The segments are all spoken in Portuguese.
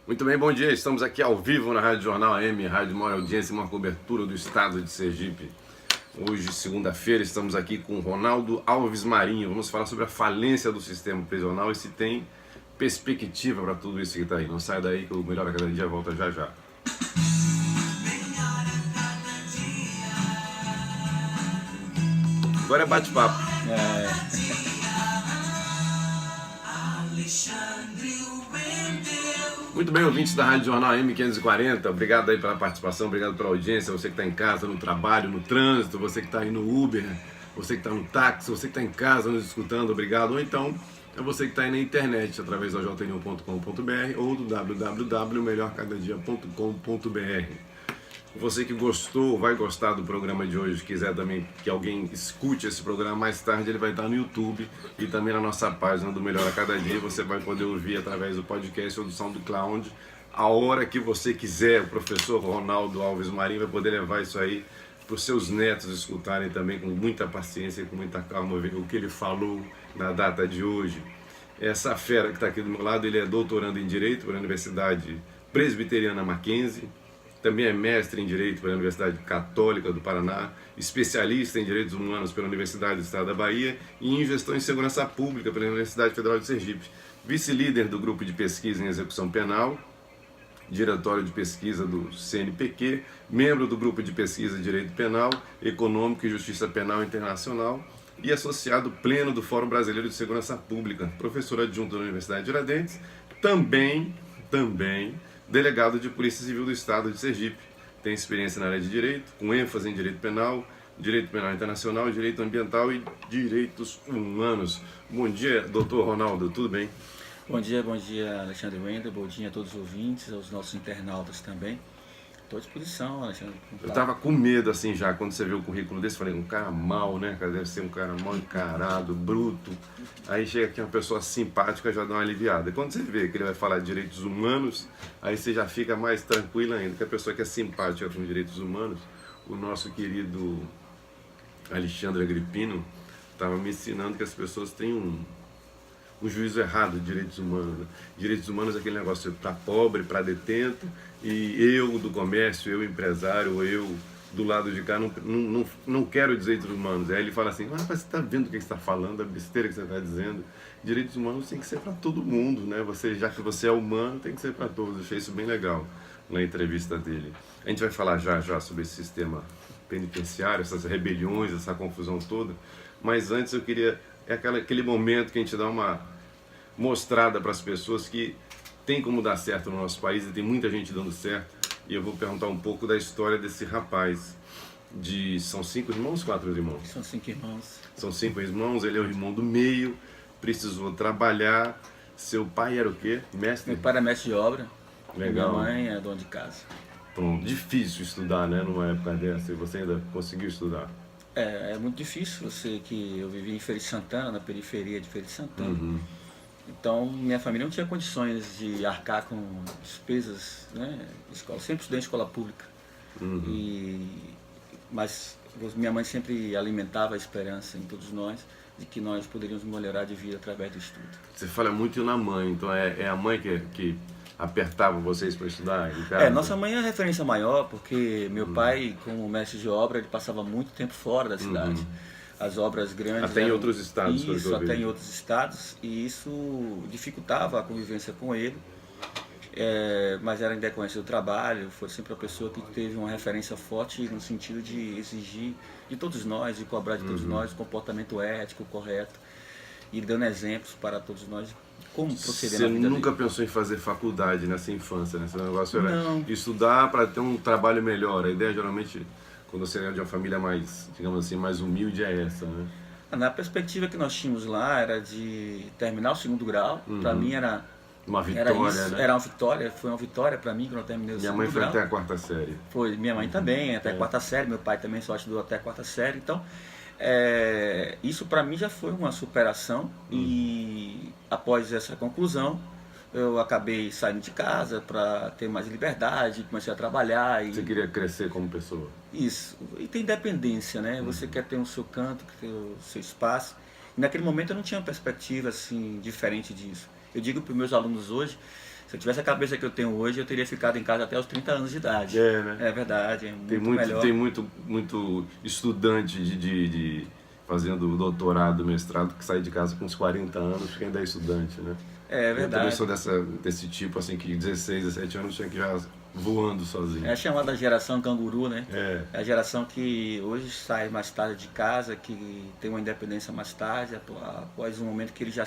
Muito bem, bom dia. Estamos aqui ao vivo na Rádio Jornal AM, Rádio Maior Audiência, uma cobertura do estado de Sergipe. Hoje, segunda-feira, estamos aqui com Ronaldo Alves Marinho. Vamos falar sobre a falência do sistema prisional e se tem perspectiva para tudo isso que está aí. Não sai daí que o Melhor a Cada Dia volta já já. Agora é bate-papo. Muito bem, ouvintes da Rádio Jornal M540, obrigado aí pela participação, obrigado pela audiência, você que está em casa, no trabalho, no trânsito, você que está aí no Uber, você que está no táxi, você que está em casa nos escutando, obrigado. Ou então, é você que está aí na internet, através da jnil.com.br ou do www.melhorcadadia.com.br. Você que gostou, vai gostar do programa de hoje, quiser também que alguém escute esse programa mais tarde, ele vai estar no YouTube e também na nossa página do Melhor a Cada Dia. Você vai poder ouvir através do podcast ou do SoundCloud a hora que você quiser. O professor Ronaldo Alves Marinho vai poder levar isso aí para os seus netos escutarem também com muita paciência e com muita calma, ver o que ele falou na data de hoje. Essa fera que está aqui do meu lado, ele é doutorando em Direito pela Universidade Presbiteriana Mackenzie. Também é mestre em Direito pela Universidade Católica do Paraná, especialista em Direitos Humanos pela Universidade do Estado da Bahia e em Gestão em Segurança Pública pela Universidade Federal de Sergipe. Vice-líder do Grupo de Pesquisa em Execução Penal, Diretório de Pesquisa do CNPq, membro do Grupo de Pesquisa de Direito Penal, Econômico e Justiça Penal Internacional e associado pleno do Fórum Brasileiro de Segurança Pública, professor adjunto da Universidade de Tiradentes, também delegado de Polícia Civil do Estado de Sergipe. Tem experiência na área de Direito, com ênfase em Direito Penal Internacional, Direito Ambiental e Direitos Humanos. Bom dia, doutor Ronaldo, tudo bem? Bom dia, Alexandre Wender, bom dia a todos os ouvintes, aos nossos internautas também. Estou à disposição, Alexandre. Eu tava com medo assim já, quando você viu o currículo desse, falei, um cara mau, né? Deve ser um cara mal encarado, bruto. Aí chega aqui uma pessoa simpática, já dá uma aliviada. E quando você vê que ele vai falar de direitos humanos, aí você já fica mais tranquilo ainda, que a pessoa que é simpática com direitos humanos, o nosso querido Alexandre Agripino estava me ensinando que as pessoas têm um juízo errado de direitos humanos. Né? Direitos humanos é aquele negócio para pobre, para detento, e eu do comércio, eu empresário, eu do lado de cá não quero direitos humanos. Aí ele fala assim, mas você está vendo o que você está falando, a besteira que você está dizendo. Direitos humanos tem que ser para todo mundo, né? Já que você é humano, tem que ser para todos. Eu achei isso bem legal na entrevista dele. A gente vai falar já sobre esse sistema penitenciário, essas rebeliões, essa confusão toda, mas antes eu queria... É aquele momento que a gente dá uma mostrada para as pessoas que tem como dar certo no nosso país e tem muita gente dando certo. E eu vou perguntar um pouco da história desse rapaz. São 5 irmãos, 4 irmãos? São 5 irmãos. São 5 irmãos, ele é o irmão do meio, precisou trabalhar. Seu pai era o quê? Mestre? Meu pai era mestre de obra. Legal. Minha mãe é dona de casa. Pronto. Difícil estudar, né? Numa época dessa. E você ainda conseguiu estudar? É muito difícil, eu vivi em Feira de Santana, na periferia de Feira de Santana. Uhum. Então, minha família não tinha condições de arcar com despesas, né? Escola, sempre estudei em escola pública. Uhum. Mas minha mãe sempre alimentava a esperança em todos nós de que nós poderíamos melhorar de vida através do estudo. Você fala muito na mãe, então é a mãe que apertava vocês para estudar em casa? Nossa mãe é a referência maior, porque meu pai, como mestre de obra, ele passava muito tempo fora da cidade. As obras grandes... Até em outros estados. Isso, até em outros estados, e isso dificultava a convivência com ele, mas era em decorrência do trabalho, foi sempre uma pessoa que teve uma referência forte no sentido de exigir de todos nós, de cobrar de todos nós, comportamento ético, correto, e dando exemplos para todos nós como proceder na vida. Você nunca dele. Pensou em fazer faculdade nessa infância, né? Esse negócio era Não. estudar para ter um trabalho melhor. A ideia geralmente, quando você é de uma família mais, digamos assim, mais humilde, é essa, né? Na perspectiva que nós tínhamos lá era de terminar o segundo grau. Para mim era uma vitória, né? Era uma vitória, foi uma vitória para mim quando eu terminei o segundo grau. Minha mãe foi até a quarta série. Foi, minha mãe também, até a quarta série, meu pai também só estudou até a quarta série. Então, isso para mim já foi uma superação. E após essa conclusão, eu acabei saindo de casa para ter mais liberdade, comecei a trabalhar. Você queria crescer como pessoa? Isso, e tem independência, né? Você quer ter o seu canto, quer ter o seu espaço. E naquele momento eu não tinha uma perspectiva assim, diferente disso. Eu digo para os meus alunos hoje Se eu tivesse a cabeça que eu tenho hoje, eu teria ficado em casa até os 30 anos de idade. É, né? É verdade, é Tem muito melhor. muito estudante de fazendo doutorado, mestrado, que sai de casa com uns 40 anos, que ainda é estudante, né? É Eu também verdade. sou desse tipo, assim, que 16, 17 anos tinha que já voando sozinho. É a chamada geração canguru, né? É. É a geração que hoje sai mais tarde de casa, que tem uma independência mais tarde, após um momento que ele já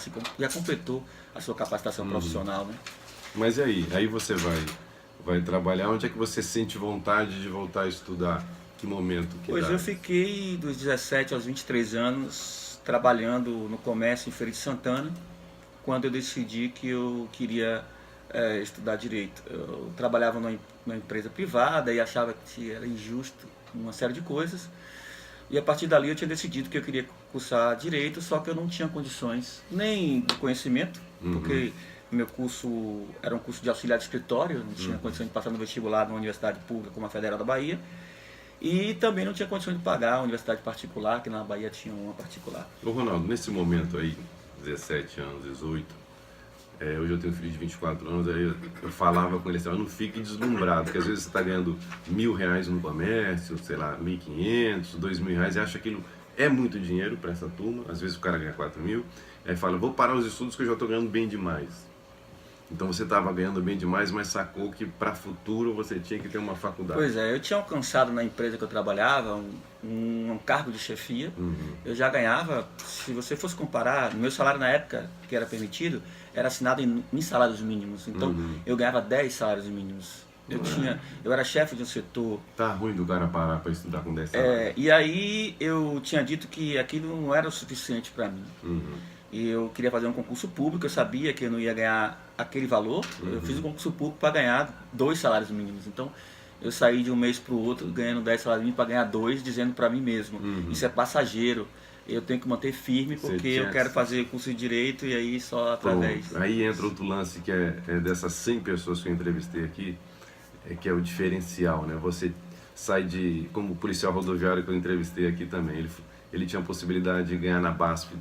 completou a sua capacitação profissional, né? Mas e aí? Aí você vai trabalhar, onde é que você sente vontade de voltar a estudar? Que momento? Que Pois idade? eu fiquei dos 17 aos 23 anos trabalhando no comércio em Feira de Santana, quando eu decidi que eu queria estudar Direito. Eu trabalhava numa empresa privada e achava que era injusto uma série de coisas. E a partir dali eu tinha decidido que eu queria cursar Direito, só que eu não tinha condições nem de conhecimento, porque meu curso era um curso de auxiliar de escritório, eu não tinha condições de passar no vestibular numa universidade pública como a Federal da Bahia, e também não tinha condições de pagar a universidade particular, que na Bahia tinha uma particular. Ô Ronaldo, nesse momento aí, 17 anos, 18, hoje eu tenho um filho de 24 anos, aí eu falava com ele assim, não fique deslumbrado, porque às vezes você está ganhando R$ 1.000 no comércio, sei lá, 1.500, R$ 2.000, e acha que aquilo é muito dinheiro para essa turma, às vezes o cara ganha 4.000, aí fala, vou parar os estudos que eu já estou ganhando bem demais. Então você estava ganhando bem demais, mas sacou que para futuro você tinha que ter uma faculdade. Pois é, eu tinha alcançado na empresa que eu trabalhava um cargo de chefia. Eu já ganhava, se você fosse comparar, meu salário na época que era permitido, era assinado em salários mínimos. Então eu ganhava 10 salários mínimos. Eu era chefe de um setor. Tá ruim do cara parar para estudar com 10 salários. E aí eu tinha dito que aquilo não era o suficiente para mim. E eu queria fazer um concurso público, eu sabia que eu não ia ganhar aquele valor. Eu fiz um concurso público para ganhar 2 salários mínimos. Então eu saí de um mês para o outro ganhando 10 salários mínimos para ganhar 2, dizendo para mim mesmo, isso é passageiro. Eu tenho que manter firme porque eu quero fazer curso de Direito e aí só através. Pronto. Aí entra outro lance que é dessas 100 pessoas que eu entrevistei aqui, que é o diferencial, né? Você sai como policial rodoviário que eu entrevistei aqui também, ele tinha a possibilidade de ganhar na BASF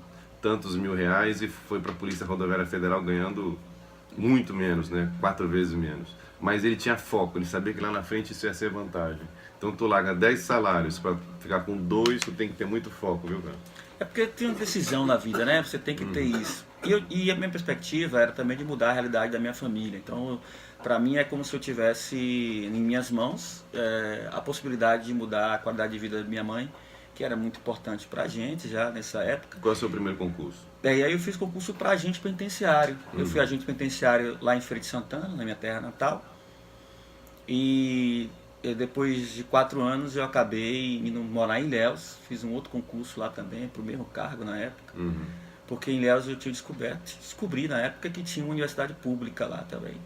tantos R$ 1.000 e foi para a Polícia Rodoviária Federal ganhando muito menos, né? 4 vezes menos. Mas ele tinha foco, ele sabia que lá na frente isso ia ser vantagem. Então tu larga 10 salários para ficar com 2, tu tem que ter muito foco, viu, cara? É porque tem uma decisão na vida, né? Você tem que ter isso. E a minha perspectiva era também de mudar a realidade da minha família. Então, para mim é como se eu tivesse em minhas mãos a possibilidade de mudar a qualidade de vida da minha mãe, que era muito importante para a gente já nessa época. Qual é o seu primeiro concurso? E aí eu fiz concurso para agente penitenciário. Eu fui agente penitenciário lá em Feira de Santana, na minha terra natal. E depois de 4 anos eu acabei indo morar em Ilhéus. Fiz um outro concurso lá também, para o mesmo cargo na época. Porque em Ilhéus eu tinha descobri na época que tinha uma universidade pública lá também.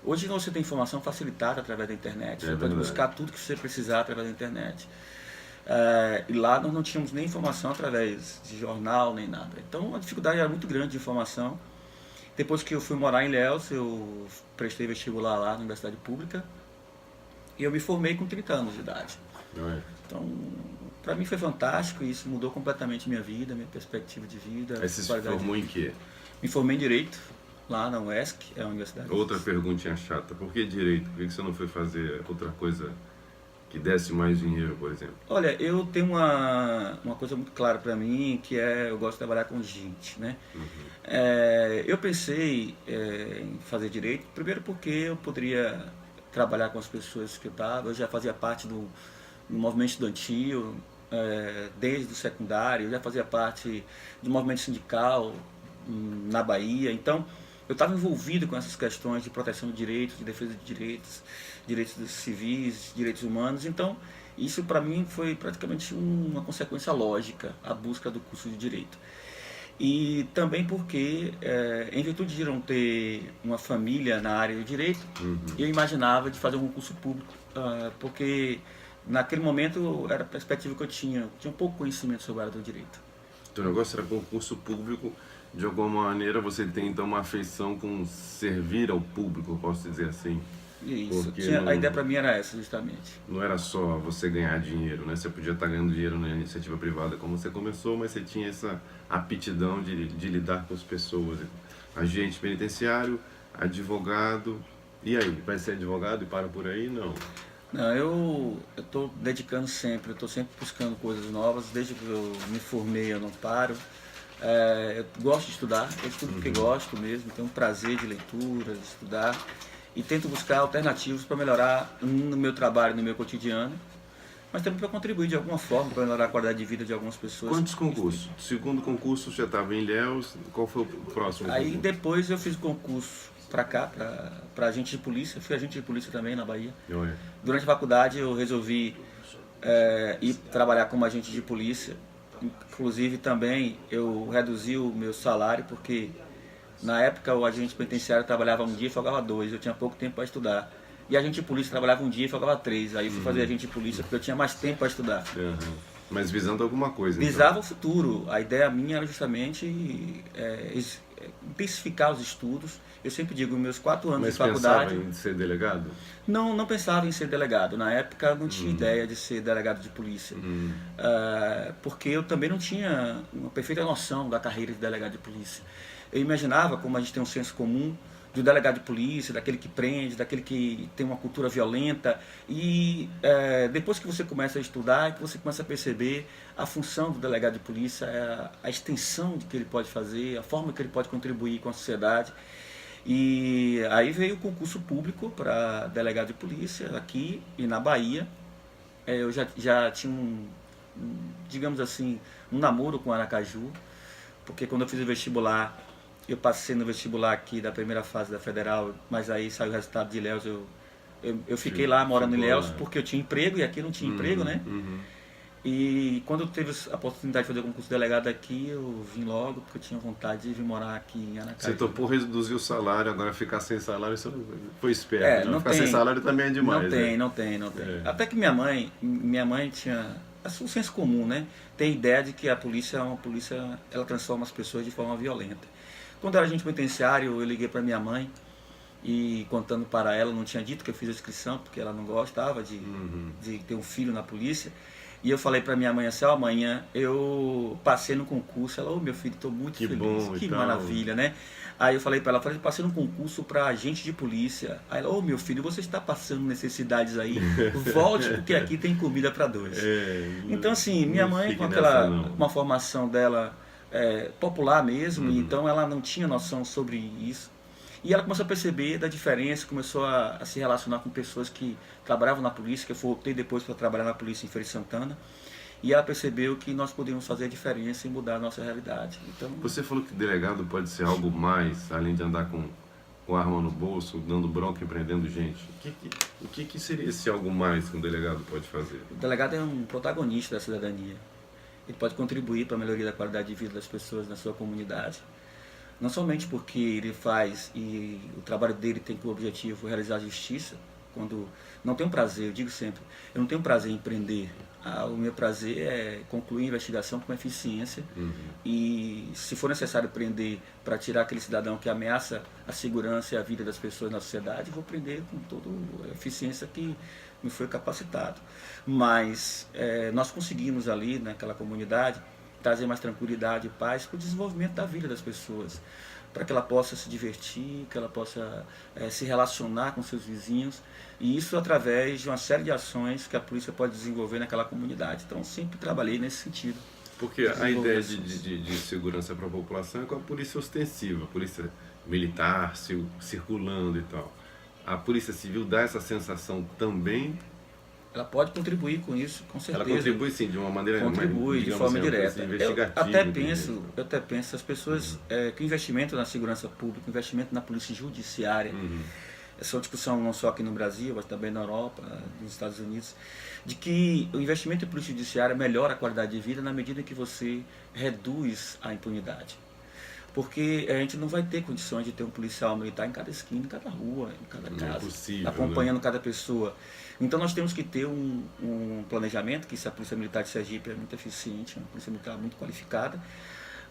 Hoje você tem informação facilitada através da internet. Você pode buscar tudo que você precisar através da internet. E lá nós não tínhamos nem informação através de jornal, nem nada. Então a dificuldade era muito grande de informação. Depois que eu fui morar em Ilhéus, eu prestei vestibular lá na Universidade Pública e eu me formei com 30 anos de idade. Então, para mim foi fantástico e isso mudou completamente minha vida, minha perspectiva de vida. Aí você se formou em quê? Me formei em Direito, lá na UESC, é a universidade. Outra perguntinha chata, por que Direito? Por que você não foi fazer outra coisa que desse mais dinheiro, por exemplo? Olha, eu tenho uma coisa muito clara para mim, que eu gosto de trabalhar com gente, né? Eu pensei em fazer Direito, primeiro porque eu poderia trabalhar com as pessoas que eu já fazia parte do movimento estudantil, desde o secundário, eu já fazia parte do movimento sindical na Bahia, então eu estava envolvido com essas questões de proteção de direitos, de defesa de direitos civis, direitos humanos. Então, isso para mim foi praticamente uma consequência lógica, a busca do curso de Direito. E também porque, em virtude de não ter uma família na área do direito, eu imaginava de fazer um concurso público, porque naquele momento era a perspectiva que eu tinha pouco conhecimento sobre a área do direito. O negócio era concurso público. De alguma maneira você tem então uma afeição com servir ao público, posso dizer assim. Isso, a ideia para mim era essa, justamente. Não era só você ganhar dinheiro, né? Você podia estar ganhando dinheiro na iniciativa privada como você começou, mas você tinha essa aptidão de lidar com as pessoas. Agente penitenciário, advogado. E aí, vai ser advogado e para por aí? Não. Não, eu estou dedicando sempre, eu estou sempre buscando coisas novas, desde que eu me formei eu não paro. Eu gosto de estudar, eu estudo porque gosto mesmo, tenho um prazer de leitura, de estudar e tento buscar alternativas para melhorar no meu trabalho, no meu cotidiano, mas também para contribuir de alguma forma para melhorar a qualidade de vida de algumas pessoas. Quantos concursos? Segundo concurso já estava em Ilhéus, qual foi o próximo Aí concurso? depois eu fiz concurso para cá, para agente de polícia, fui agente de polícia também na Bahia. Olha. Durante a faculdade eu resolvi ir trabalhar como agente de polícia. Inclusive também eu reduzi o meu salário porque na época o agente penitenciário trabalhava um dia e folgava 2, eu tinha pouco tempo para estudar. E agente de polícia trabalhava um dia e folgava 3, aí eu fui fazer agente de polícia porque eu tinha mais tempo para estudar. Uhum. Mas visando alguma coisa, Visava o futuro, a ideia minha era justamente intensificar os estudos. Eu sempre digo, meus 4 anos Mas de faculdade... pensava em ser delegado? Não pensava em ser delegado. Na época não tinha ideia de ser delegado de polícia. Porque eu também não tinha uma perfeita noção da carreira de delegado de polícia. Eu imaginava, como a gente tem um senso comum, do delegado de polícia, daquele que prende, daquele que tem uma cultura violenta. E depois que você começa a estudar, que você começa a perceber a função do delegado de polícia, a extensão de que ele pode fazer, a forma que ele pode contribuir com a sociedade. E aí veio o concurso público para delegado de polícia aqui e na Bahia. Eu já tinha digamos assim, um namoro com Aracaju, porque quando eu fiz o vestibular, eu passei no vestibular aqui da primeira fase da Federal, mas aí saiu o resultado de Ilhéus, eu fiquei lá morando em Ilhéus porque eu tinha emprego e aqui não tinha emprego, né? E quando eu teve a oportunidade de fazer o concurso de delegado aqui, eu vim logo, porque eu tinha vontade de vir morar aqui em Aracaju. Você topou reduzir o salário, agora ficar sem salário, você não foi esperto. Não ficar tem, sem salário também é demais. Não tem. Até que minha mãe tinha um senso comum, né? Tem a ideia de que a polícia é uma polícia, ela transforma as pessoas de forma violenta. Quando era agente penitenciário, eu liguei para minha mãe e contando para ela, não tinha dito que eu fiz a inscrição, porque ela não gostava de ter um filho na polícia. E eu falei para minha mãe assim, amanhã eu passei no concurso. Ela, meu filho, estou muito feliz, bom, que então. Maravilha, né? Aí eu falei para ela, passei no concurso para agente de polícia. Aí ela, meu filho, você está passando necessidades aí, volte porque aqui tem comida para 2. Então assim, minha mãe com uma formação dela popular mesmo, então ela não tinha noção sobre isso. E ela começou a perceber da diferença, começou a se relacionar com pessoas que trabalhavam na polícia, que eu voltei depois para trabalhar na polícia em Feira de Santana. E ela percebeu que nós podíamos fazer a diferença e mudar a nossa realidade. Então, você falou que delegado pode ser algo mais, além de andar com arma no bolso, dando bronca e prendendo gente. O que seria esse algo mais que um delegado pode fazer? O delegado é um protagonista da cidadania. Ele pode contribuir para a melhoria da qualidade de vida das pessoas na sua comunidade. Não somente porque ele faz e o trabalho dele tem como objetivo realizar a justiça, quando não tenho prazer, eu digo sempre, eu não tenho prazer em prender. O meu prazer é concluir a investigação com eficiência e, se for necessário prender para tirar aquele cidadão que ameaça a segurança e a vida das pessoas na sociedade, vou prender com toda a eficiência que me foi capacitado. Mas nós conseguimos ali naquela comunidade trazer mais tranquilidade e paz para o desenvolvimento da vida das pessoas, para que ela possa se divertir, que ela possa se relacionar com seus vizinhos, e isso através de uma série de ações que a polícia pode desenvolver naquela comunidade. Então, sempre trabalhei nesse sentido. Porque a ideia de segurança para a população é com a polícia ostensiva, a polícia militar circulando e tal. A polícia civil dá essa sensação também? Ela pode contribuir com isso, com certeza. Ela contribui sim, de uma maneira contribui de forma assim, direta. investigativa. Eu até penso as pessoas que o investimento na segurança pública, o investimento na polícia judiciária, essa é uma discussão não só aqui no Brasil, mas também na Europa, nos Estados Unidos, de que o investimento em polícia judiciária melhora a qualidade de vida na medida que você reduz a impunidade. Porque a gente não vai ter condições de ter um policial militar em cada esquina, em cada rua, em cada casa, acompanhando cada pessoa. Então nós temos que ter um planejamento, que a Polícia Militar de Sergipe é muito eficiente, uma Polícia Militar muito qualificada,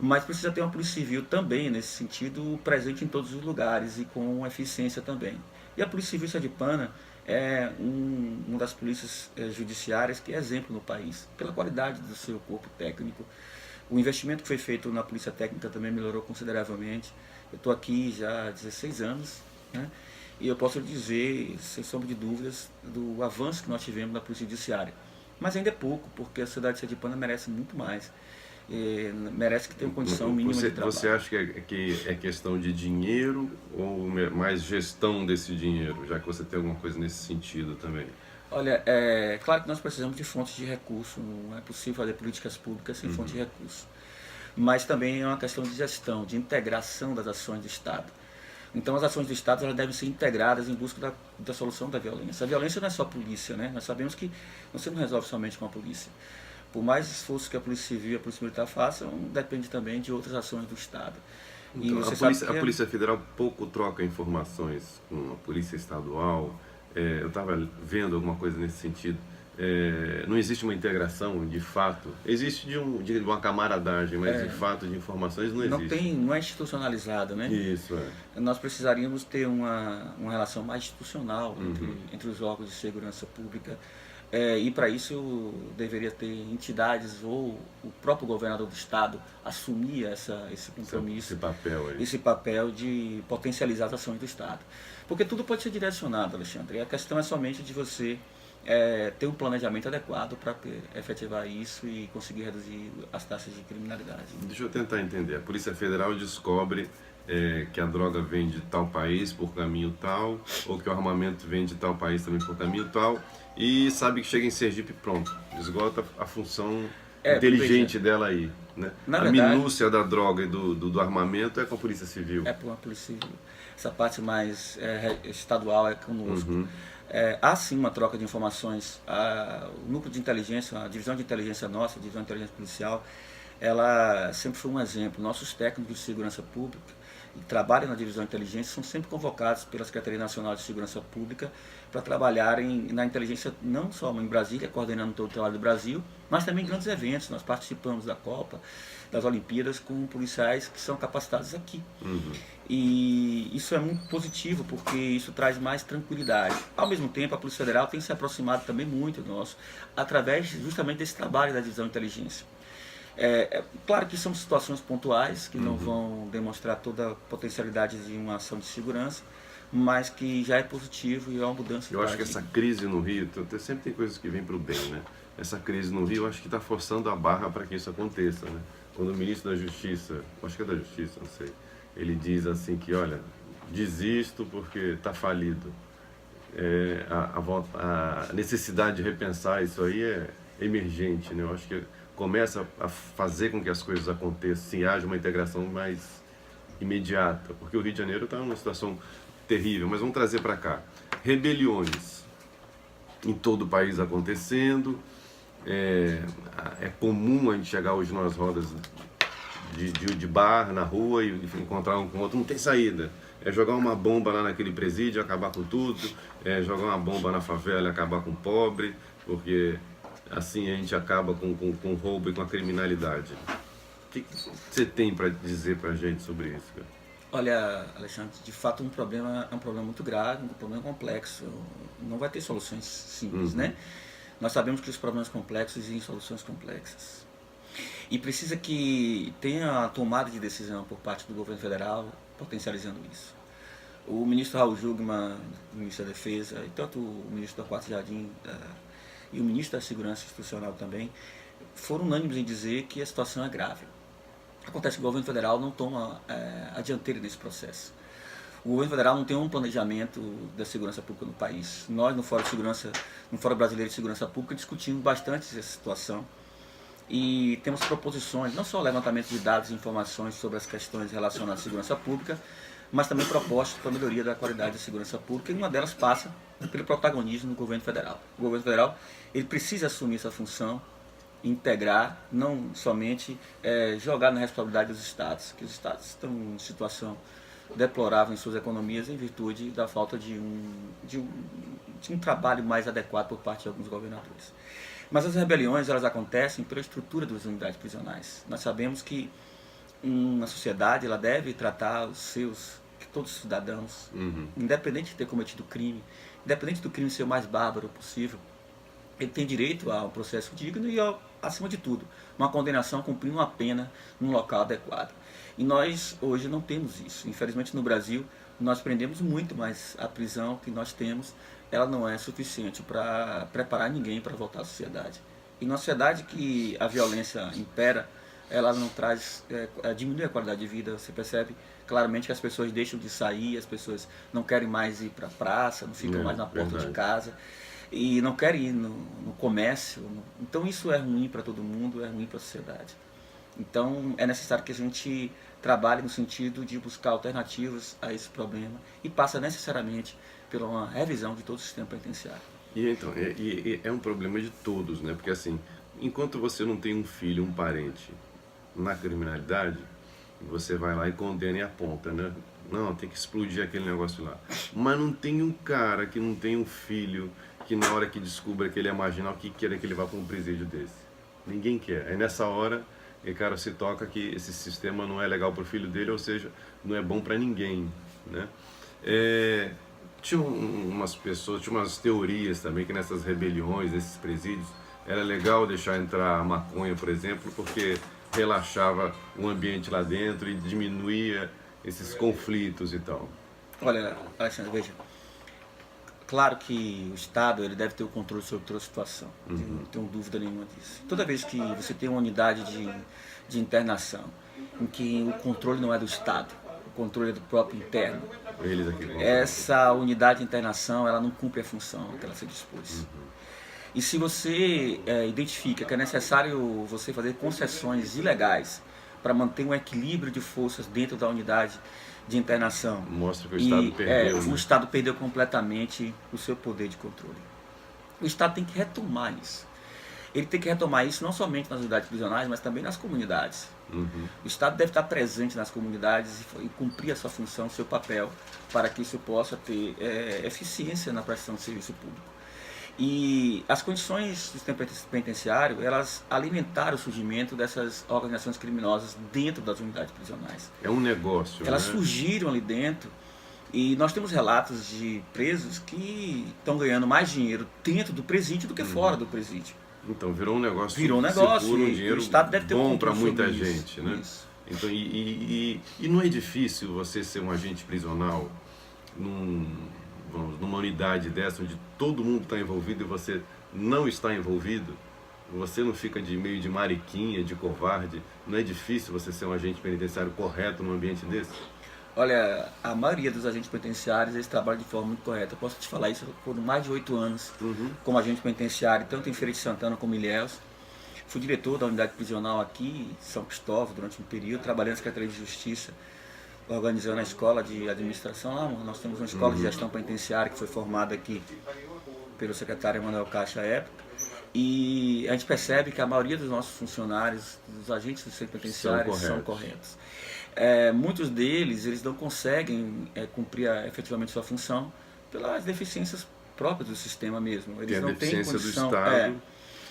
mas precisa ter uma Polícia Civil também, nesse sentido, presente em todos os lugares e com eficiência também. E a Polícia Civil sergipana é uma das polícias judiciárias que é exemplo no país, pela qualidade do seu corpo técnico. O investimento que foi feito na Polícia Técnica também melhorou consideravelmente. Eu estou aqui já há 16 anos né? E eu posso dizer, sem sombra de dúvidas, do avanço que nós tivemos na Polícia Judiciária. Mas ainda é pouco, porque a sociedade sergipana merece muito mais. Merece que tenha uma condição mínima de trabalho. Você acha que é questão de dinheiro ou mais gestão desse dinheiro, já que você tem alguma coisa nesse sentido também? Olha, é claro que nós precisamos de fontes de recurso, não é possível fazer políticas públicas sem fonte de recurso. Mas também é uma questão de gestão, de integração das ações do Estado. Então as ações do Estado elas devem ser integradas em busca da solução da violência. A violência não é só a polícia, né? Nós sabemos que você não resolve somente com a polícia. Por mais esforço que a Polícia Civil e a Polícia Militar façam, depende também de outras ações do Estado. Então, a Polícia Federal pouco troca informações com a Polícia Estadual. Eu estava vendo alguma coisa nesse sentido. Não existe uma integração, de fato. Existe de uma camaradagem, mas de fato de informações não existe. Não é institucionalizado, né? Isso, Nós precisaríamos ter uma relação mais institucional entre os órgãos de segurança pública. E para isso deveria ter entidades ou o próprio governador do estado assumir esse compromisso, esse papel de potencializar as ações do estado. Porque tudo pode ser direcionado, Alexandre. E a questão é somente de você ter um planejamento adequado para efetivar isso e conseguir reduzir as taxas de criminalidade. Deixa eu tentar entender. A Polícia Federal descobre que a droga vem de tal país por caminho tal, ou que o armamento vem de tal país também por caminho tal, e sabe que chega em Sergipe pronto, esgota a função inteligente dela aí, né? A minúcia da droga e do armamento é com a Polícia Civil. É com a Polícia Civil. Essa parte mais estadual é conosco. Há sim uma troca de informações. O núcleo de inteligência, a divisão de inteligência nossa, a divisão de inteligência policial, ela sempre foi um exemplo. Nossos técnicos de segurança pública que trabalham na divisão de inteligência são sempre convocados pela Secretaria Nacional de Segurança Pública para trabalharem na inteligência não só em Brasília, coordenando todo o trabalho do Brasil, mas também em grandes eventos. Nós participamos da Copa, das Olimpíadas, com policiais que são capacitados aqui. E isso é muito positivo, porque isso traz mais tranquilidade. Ao mesmo tempo, a Polícia Federal tem se aproximado também muito do nosso, através justamente desse trabalho da divisão de inteligência. Claro que são situações pontuais, que não vão demonstrar toda a potencialidade de uma ação de segurança, mas que já é positivo e é uma mudança. Eu acho que essa crise no Rio, sempre tem coisas que vêm para o bem, né? Essa crise no Rio, eu acho que está forçando a barra para que isso aconteça, né? Quando o ministro da Justiça, acho que é da Justiça, não sei, ele diz assim que, olha, desisto porque está falido. A necessidade de repensar isso aí é emergente, né? Eu acho que começa a fazer com que as coisas aconteçam, se haja uma integração mais imediata, porque o Rio de Janeiro está numa situação terrível. Mas vamos trazer para cá rebeliões em todo o país acontecendo. É comum a gente chegar hoje nas rodas de bar na rua e encontrar um com o outro, não tem saída. Jogar uma bomba lá naquele presídio, acabar com tudo, jogar uma bomba na favela e acabar com o pobre, porque assim a gente acaba com o roubo e com a criminalidade. O que você tem para dizer para a gente sobre isso, cara? Olha, Alexandre, de fato um problema é um problema muito grave, um problema complexo. Não vai ter soluções simples, né? Nós sabemos que os problemas complexos exigem soluções complexas. E precisa que tenha a tomada de decisão por parte do governo federal potencializando isso. O ministro Raul Jungmann, ministro da Defesa, e tanto o ministro Torquato Jardim e o ministro da Segurança Institucional também, foram unânimes em dizer que a situação é grave. Acontece que o governo federal não toma a dianteira nesse processo. O governo federal não tem um planejamento da segurança pública no país. Nós, no Fórum Brasileiro de Segurança Pública, discutimos bastante essa situação e temos proposições, não só levantamento de dados e informações sobre as questões relacionadas à segurança pública, mas também propostas para a melhoria da qualidade da segurança pública, e uma delas passa pelo protagonismo do governo federal. O governo federal ele precisa assumir essa função, integrar, não somente jogar na responsabilidade dos estados, que os estados estão em situação deplorável em suas economias em virtude da falta de um trabalho mais adequado por parte de alguns governadores. Mas as rebeliões elas acontecem pela estrutura das unidades prisionais. Nós sabemos que uma sociedade ela deve tratar todos os cidadãos, independente de ter cometido crime, independente do crime ser o mais bárbaro possível, ele tem direito a um processo digno e, acima de tudo, uma condenação cumprindo uma pena num local adequado. E nós hoje não temos isso. Infelizmente no Brasil nós prendemos muito, mas a prisão que nós temos, ela não é suficiente para preparar ninguém para voltar à sociedade. E numa sociedade que a violência impera, ela não traz, diminui a qualidade de vida. Você percebe claramente que as pessoas deixam de sair, as pessoas não querem mais ir para a praça, não ficam mais na porta de casa e não querem ir no comércio. Então isso é ruim para todo mundo, é ruim para a sociedade. Então é necessário que a gente trabalhe no sentido de buscar alternativas a esse problema e passa necessariamente por uma revisão de todo o sistema penitenciário. E então, é um problema de todos, né? Porque assim, enquanto você não tem um filho, um parente na criminalidade, você vai lá e condena e aponta, né? Não, tem que explodir aquele negócio lá. Mas não tem um cara que não tem um filho que na hora que descubra que ele é marginal, que queira que ele vá para um presídio desse. Ninguém quer. Aí nessa hora, o cara se toca que esse sistema não é legal para o filho dele, ou seja, não é bom para ninguém, né? Tinha umas pessoas, tinha umas teorias também que nessas rebeliões, esses presídios, era legal deixar entrar maconha, por exemplo, porque relaxava o ambiente lá dentro e diminuía esses conflitos e tal. Olha, Alexandre, veja, claro que o Estado ele deve ter o controle sobre toda a situação, não tenho dúvida nenhuma disso. Toda vez que você tem uma unidade de internação em que o controle não é do Estado, o controle é do próprio interno, Eles aqui, essa unidade de internação ela não cumpre a função que ela se dispôs. E se você identifica que é necessário você fazer concessões ilegais para manter um equilíbrio de forças dentro da unidade de internação, mostra que o Estado perdeu, o Estado perdeu completamente o seu poder de controle. O Estado tem que retomar isso. Ele tem que retomar isso não somente nas unidades prisionais, mas também nas comunidades. O Estado deve estar presente nas comunidades e cumprir a sua função, o seu papel, para que isso possa ter eficiência na prestação de serviço público. E as condições do sistema penitenciário, elas alimentaram o surgimento dessas organizações criminosas dentro das unidades prisionais. É um negócio, elas né? surgiram ali dentro e nós temos relatos de presos que estão ganhando mais dinheiro dentro do presídio do que fora do presídio. Então, virou um negócio Seguro, um dinheiro o Estado deve ter bom um para controle muita sobre gente, isso, né? isso. Então, e não é difícil você ser um agente prisional numa unidade dessa, onde todo mundo está envolvido e você não está envolvido? Você não fica meio de mariquinha, de covarde? Não é difícil você ser um agente penitenciário correto num ambiente desse? Olha, a maioria dos agentes penitenciários, eles trabalham de forma muito correta. Eu posso te falar isso por mais de 8 anos como agente penitenciário, tanto em Feira de Santana como em Ilhéus. Fui diretor da unidade prisional aqui em São Cristóvão durante um período, trabalhando na Secretaria de Justiça, organizando a escola de administração. Lá nós temos uma escola de gestão penitenciária que foi formada aqui pelo secretário Emanuel Caixa à época. E a gente percebe que a maioria dos nossos funcionários, dos agentes do sistema penitenciário, são corretos. Muitos deles eles não conseguem cumprir efetivamente sua função pelas deficiências próprias do sistema mesmo. Eles Tem a não têm deficiência condição, do Estado.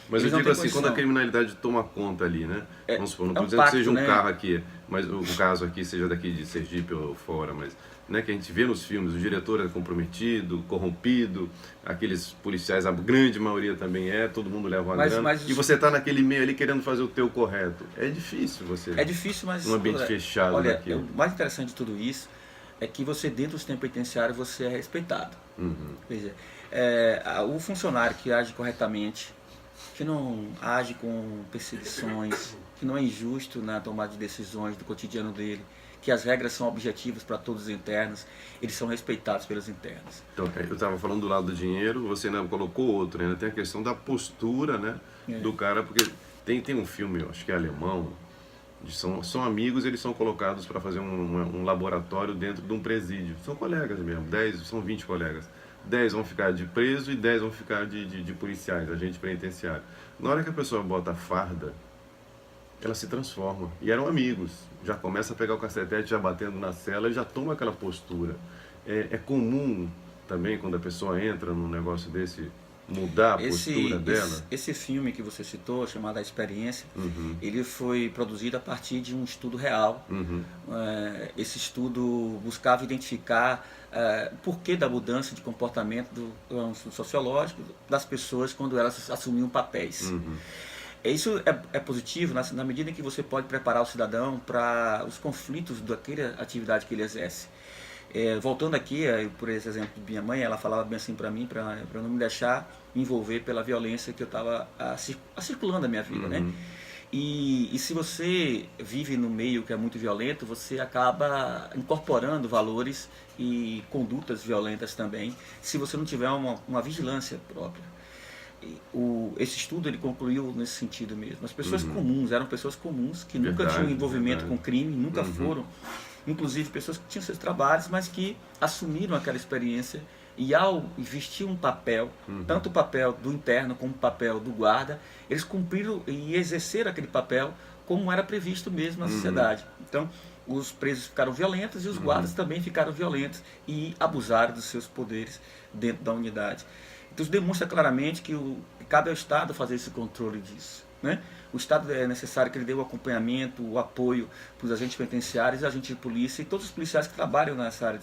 Mas eu digo assim, quando a criminalidade toma conta ali, né? Vamos supor, não estou dizendo que seja um carro aqui, mas o caso aqui seja daqui de Sergipe ou fora, mas né, que a gente vê nos filmes, o diretor é comprometido, corrompido, aqueles policiais, a grande maioria também todo mundo leva uma grana, e você está naquele meio ali querendo fazer o teu correto. É difícil você... É difícil, mas... Um ambiente fechado. Olha, daquilo. o mais interessante de tudo isso é que você, dentro do sistema penitenciário, você é respeitado. Veja, o funcionário que age corretamente, que não age com perseguições, que não é injusto na tomada de decisões do cotidiano dele, que as regras são objetivas para todos os internos, eles são respeitados pelos internos. Então, eu estava falando do lado do dinheiro, você ainda colocou outro, ainda tem a questão da postura, né, do cara, porque tem um filme, eu acho que é alemão, são amigos, eles são colocados para fazer um laboratório dentro de um presídio, são colegas mesmo, 10, são 20 colegas. 10 vão ficar de preso e 10 vão ficar de policiais, agente penitenciário. Na hora que a pessoa bota a farda, ela se transforma. E eram amigos. Já começa a pegar o cacetete, já batendo na cela e já toma aquela postura. É comum também, quando a pessoa entra num negócio desse, mudar a postura dela? Esse filme que você citou, chamado A Experiência, Uhum. ele foi produzido a partir de um estudo real. Uhum. Esse estudo buscava identificar o porquê da mudança de comportamento um estudo sociológico das pessoas quando elas assumiam papéis. Uhum. Isso é positivo na medida em que você pode preparar o cidadão para os conflitos daquela atividade que ele exerce. Voltando aqui, por esse exemplo de minha mãe, ela falava bem assim para mim, para não me deixar me envolver pela violência que eu estava circulando na minha vida, Uhum. né? E se você vive no meio que é muito violento, você acaba incorporando valores e condutas violentas também, se você não tiver uma vigilância própria. Esse estudo ele concluiu nesse sentido mesmo. As pessoas comuns, eram pessoas comuns que nunca tinham envolvimento com crime, nunca foram, inclusive pessoas que tinham seus trabalhos, mas que assumiram aquela experiência e ao vestir um papel, tanto o papel do interno como o papel do guarda, eles cumpriram e exerceram aquele papel como era previsto mesmo na sociedade. Então, os presos ficaram violentos e os guardas também ficaram violentos e abusaram dos seus poderes dentro da unidade. Então isso demonstra claramente que cabe ao Estado fazer esse controle disso, né? O Estado é necessário que ele dê o acompanhamento, o apoio para os agentes penitenciários, agentes de polícia e todos os policiais que trabalham nessa área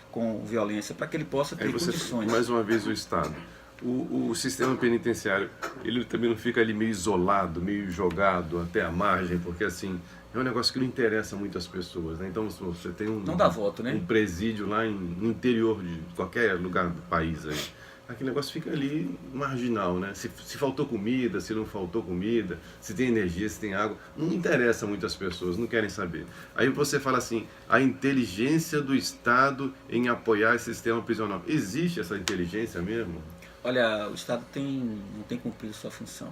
com violência, para que ele possa ter condições. Mais uma vez o Estado. O sistema penitenciário, ele também não fica ali meio isolado, meio jogado até a margem, porque assim, é um negócio que não interessa muito às pessoas, né? Então, se você tem não dá voto, né? Um presídio lá no interior de qualquer lugar do país aí, aquele negócio fica ali marginal, né? Se faltou comida, se não faltou comida, se tem energia, se tem água, não interessa muito às pessoas, não querem saber. Aí você fala assim, a inteligência do Estado em apoiar esse sistema prisional. Existe essa inteligência mesmo? Olha, o Estado não tem cumprido sua função.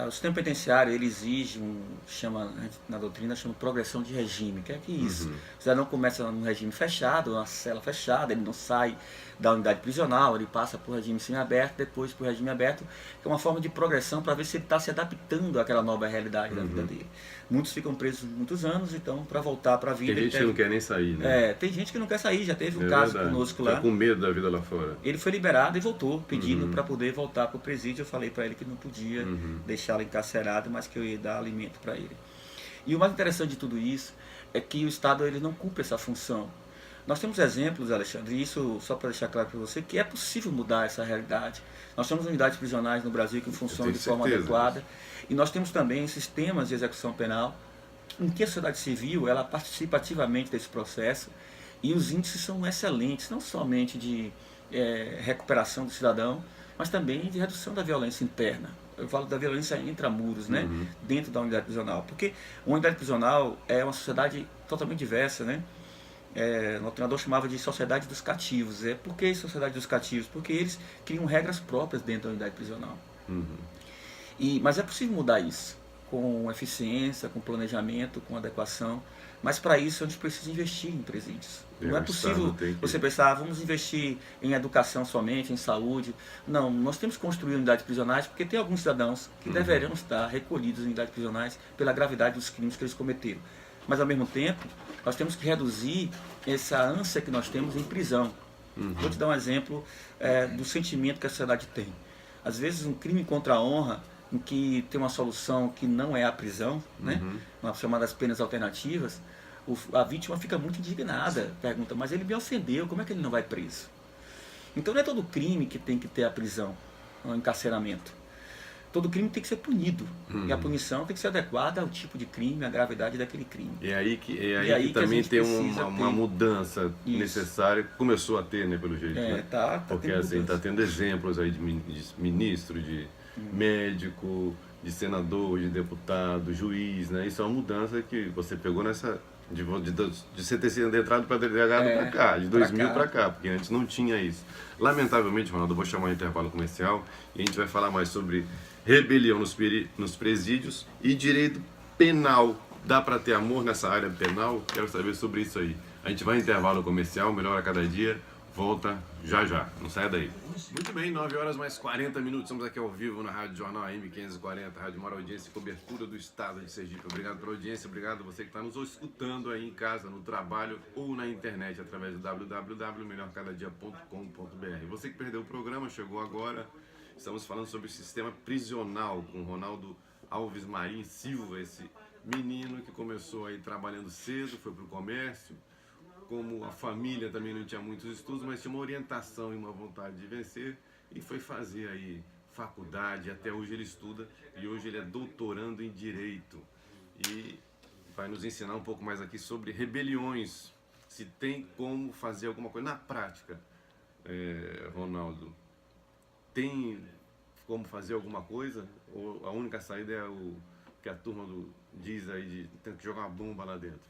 O sistema penitenciário ele exige na doutrina chama progressão de regime. Que é que isso? O cidadão começa num regime fechado, uma cela fechada, ele não sai da unidade prisional, ele passa para o regime semiaberto, depois para o regime aberto, que é uma forma de progressão para ver se ele está se adaptando àquela nova realidade da vida dele. Muitos ficam presos muitos anos, então para voltar para a vida... Tem gente que não quer nem sair, né? Tem gente que não quer sair, já teve um caso conosco lá. Tá com medo da vida lá fora. Ele foi liberado e voltou, pedindo para poder voltar para o presídio. Eu falei para ele que não podia deixá-lo encarcerado, mas que eu ia dar alimento para ele. E o mais interessante de tudo isso é que o Estado ele não cumpre essa função. Nós temos exemplos, Alexandre, e isso só para deixar claro para você, que é possível mudar essa realidade. Nós temos unidades prisionais no Brasil que funcionam de forma adequada, e nós temos também sistemas de execução penal em que a sociedade civil ela participa ativamente desse processo, e os índices são excelentes, não somente de recuperação do cidadão, mas também de redução da violência interna. Eu falo da violência intramuros, né? Dentro da unidade prisional, porque uma unidade prisional é uma sociedade totalmente diversa, né? O treinador chamava de sociedade dos cativos. Por que sociedade dos cativos? Porque eles criam regras próprias dentro da unidade prisional. Mas é possível mudar isso com eficiência, com planejamento, com adequação. Mas para isso a gente precisa investir em presídios. Não é possível você pensar, vamos investir em educação somente, em saúde. Não, nós temos que construir unidades prisionais porque tem alguns cidadãos que deverão estar recolhidos em unidades prisionais pela gravidade dos crimes que eles cometeram. Mas ao mesmo tempo, nós temos que reduzir essa ânsia que nós temos em prisão. Vou te dar um exemplo do sentimento que a sociedade tem. Às vezes um crime contra a honra, em que tem uma solução que não é a prisão, né? Uma chamadas penas alternativas, a vítima fica muito indignada, pergunta, mas ele me ofendeu, como é que ele não vai preso? Então não é todo crime que tem que ter a prisão, o encarceramento. Todo crime tem que ser punido. E a punição tem que ser adequada ao tipo de crime, à gravidade daquele crime. É aí que também tem uma mudança necessária, que começou a ter, né, pelo jeito. Né? Porque assim, está tendo exemplos aí de ministro, de médico, de senador, de deputado, juiz, né? Isso é uma mudança que você pegou nessa... De você ter sido entrado para delegado para cá, de 2000 para cá, porque antes não tinha isso. Lamentavelmente, Ronaldo, eu vou chamar um intervalo comercial e a gente vai falar mais sobre rebelião nos presídios e direito penal. Dá para ter amor nessa área penal? Quero saber sobre isso aí. A gente vai em intervalo comercial, melhor a cada dia. Volta já já, não saia daí. Muito bem, 9 horas mais 40 minutos, estamos aqui ao vivo na Rádio Jornal AM 540, Rádio Maior Audiência e Cobertura do Estado de Sergipe. Obrigado pela audiência, obrigado você que está nos escutando aí em casa, no trabalho ou na internet através do www.melhorcadadia.com.br. Você que perdeu o programa, chegou agora, Estamos falando sobre o sistema prisional com Ronaldo Alves Marim Silva, esse menino que começou aí trabalhando cedo, foi para o comércio. Como a família também não tinha muitos estudos, mas tinha uma orientação e uma vontade de vencer, e foi fazer aí faculdade. Até hoje ele estuda e hoje ele é doutorando em Direito e vai nos ensinar um pouco mais aqui sobre rebeliões, se tem como fazer alguma coisa na prática. Ronaldo, tem como fazer alguma coisa? Ou a única saída é o que a turma diz aí de ter que jogar uma bomba lá dentro?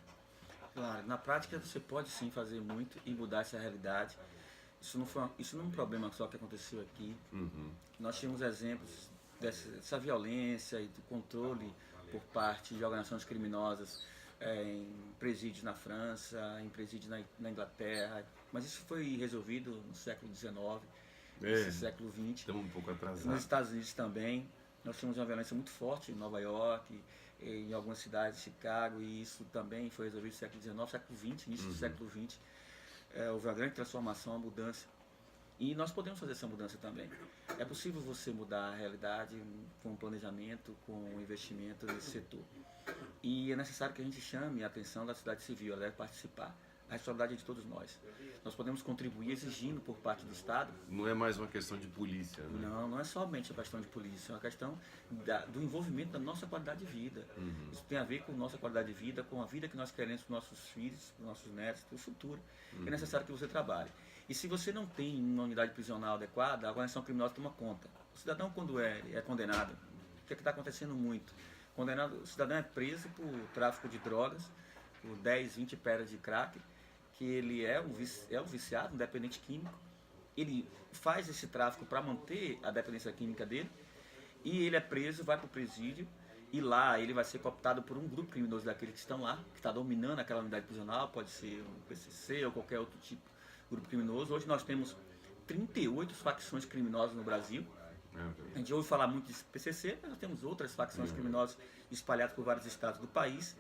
Claro, na prática você pode sim fazer muito e mudar essa realidade. Isso não é um problema só que aconteceu aqui. Nós tínhamos exemplos dessa violência e do controle por parte de organizações criminosas em presídios na França, em presídios na Inglaterra, mas isso foi resolvido no século XIX, no século XX. Estamos um pouco atrasados. Nos Estados Unidos também, nós tínhamos uma violência muito forte em Nova York, em algumas cidades, Chicago, e isso também foi resolvido no século XIX, século XX, início do século XX. Houve uma grande transformação, uma mudança. E nós podemos fazer essa mudança também. É possível você mudar a realidade com planejamento, com investimento nesse setor. E é necessário que a gente chame a atenção da sociedade civil, ela deve participar. A responsabilidade é de todos nós. Nós podemos contribuir exigindo por parte do Estado. Não é mais uma questão de polícia, né? Não é somente a questão de polícia, é uma questão do envolvimento da nossa qualidade de vida. Isso tem a ver com nossa qualidade de vida, com a vida que nós queremos para os nossos filhos, para os nossos netos, para o futuro. É necessário que você trabalhe. E se você não tem uma unidade prisional adequada, a organização criminosa toma conta. O cidadão, quando é condenado, o que está acontecendo muito? O cidadão é preso por tráfico de drogas, por 10, 20 pedras de crack, que ele é um viciado, um dependente químico. Ele faz esse tráfico para manter a dependência química dele, e ele é preso, vai para o presídio, e lá ele vai ser cooptado por um grupo criminoso daqueles que estão lá, que está dominando aquela unidade prisional, pode ser um PCC ou qualquer outro tipo de grupo criminoso. Hoje nós temos 38 facções criminosas no Brasil. A gente ouve falar muito de PCC, mas nós temos outras facções criminosas espalhadas por vários estados do país.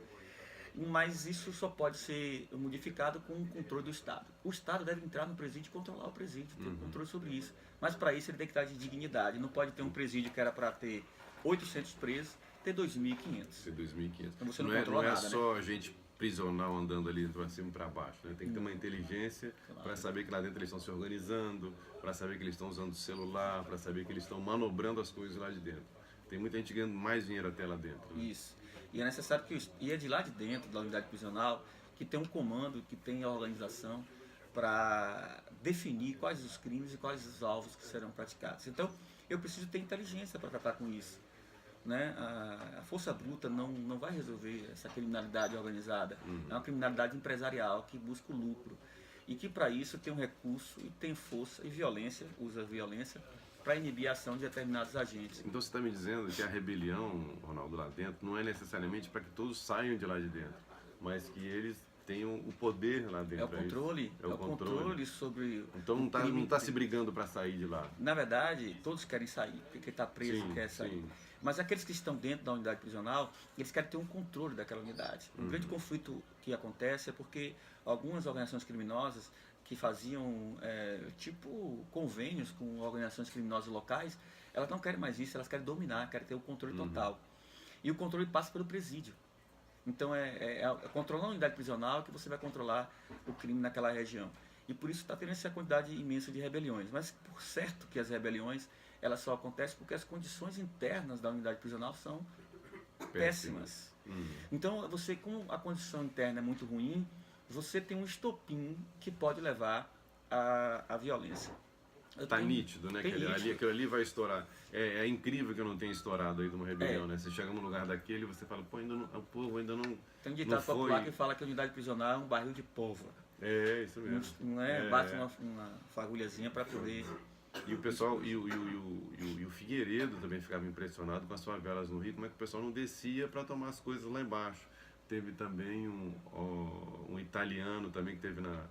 Mas isso só pode ser modificado com o controle do Estado. O Estado deve entrar no presídio e controlar o presídio, ter controle sobre isso. Mas para isso ele tem que estar de dignidade. Não pode ter um presídio que era para ter 800 presos, ter 2.500. Ter 2.500. Então você não é controla nada, só gente prisional andando ali para cima e para baixo, né? Tem que ter uma inteligência para saber que lá dentro eles estão se organizando, para saber que eles estão usando o celular, para saber que eles estão manobrando as coisas lá de dentro. Tem muita gente ganhando mais dinheiro até lá dentro, né? Isso. E é necessário e é de lá de dentro da unidade prisional que tem um comando, que tem a organização para definir quais os crimes e quais os alvos que serão praticados. Então, eu preciso ter inteligência para tratar com isso, né? A força bruta não vai resolver essa criminalidade organizada. É uma criminalidade empresarial que busca o lucro e que para isso tem um recurso e tem força e violência, usa violência para inibir a ação de determinados agentes. Então você está me dizendo que a rebelião, Ronaldo, lá dentro, não é necessariamente para que todos saiam de lá de dentro, mas que eles tenham o poder lá dentro. É o controle, é o controle sobre... Então não está se brigando para sair de lá. Na verdade, todos querem sair, porque quem está preso quer sair. Sim. Mas aqueles que estão dentro da unidade prisional, eles querem ter um controle daquela unidade. Um grande conflito que acontece é porque algumas organizações criminosas que faziam convênios com organizações criminosas locais, elas não querem mais isso, elas querem dominar, querem ter o controle total. E o controle passa pelo presídio. Então controlando a unidade prisional que você vai controlar o crime naquela região. E por isso está tendo essa quantidade imensa de rebeliões. Mas por certo que as rebeliões elas só acontecem porque as condições internas da unidade prisional são péssimas. Então você, como a condição interna é muito ruim, você tem um estopim que pode levar à violência. Está nítido, né? Aquilo ali vai estourar. É incrível que eu não tenha estourado aí de uma rebelião, né? Você chega num lugar daquele e você fala, pô, o povo ainda não. Tem um ditado popular que fala que a unidade prisional é um barril de pólvora. É, isso mesmo. Não é? Bate uma fagulhazinha para poder. E o pessoal, e o Figueiredo também ficava impressionado com as favelas no Rio, como é que o pessoal não descia para tomar as coisas lá embaixo. Teve também um italiano também que teve na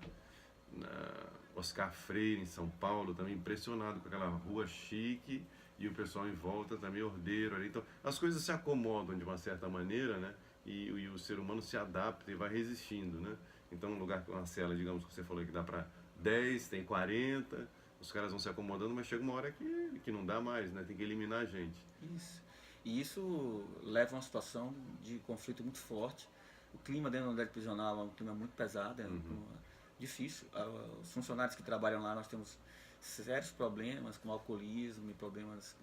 Oscar Freire, em São Paulo, também impressionado com aquela rua chique e o pessoal em volta também ordeiro ali. Então, as coisas se acomodam de uma certa maneira, né? E o ser humano se adapta e vai resistindo, né? Então, um lugar, uma cela, digamos que você falou que dá para 10, tem 40, os caras vão se acomodando, mas chega uma hora que não dá mais, né? Tem que eliminar a gente. Isso. E isso leva a uma situação de conflito muito forte. O clima dentro da unidade prisional é um clima muito pesado, difícil. Os funcionários que trabalham lá, nós temos sérios problemas com alcoolismo e problemas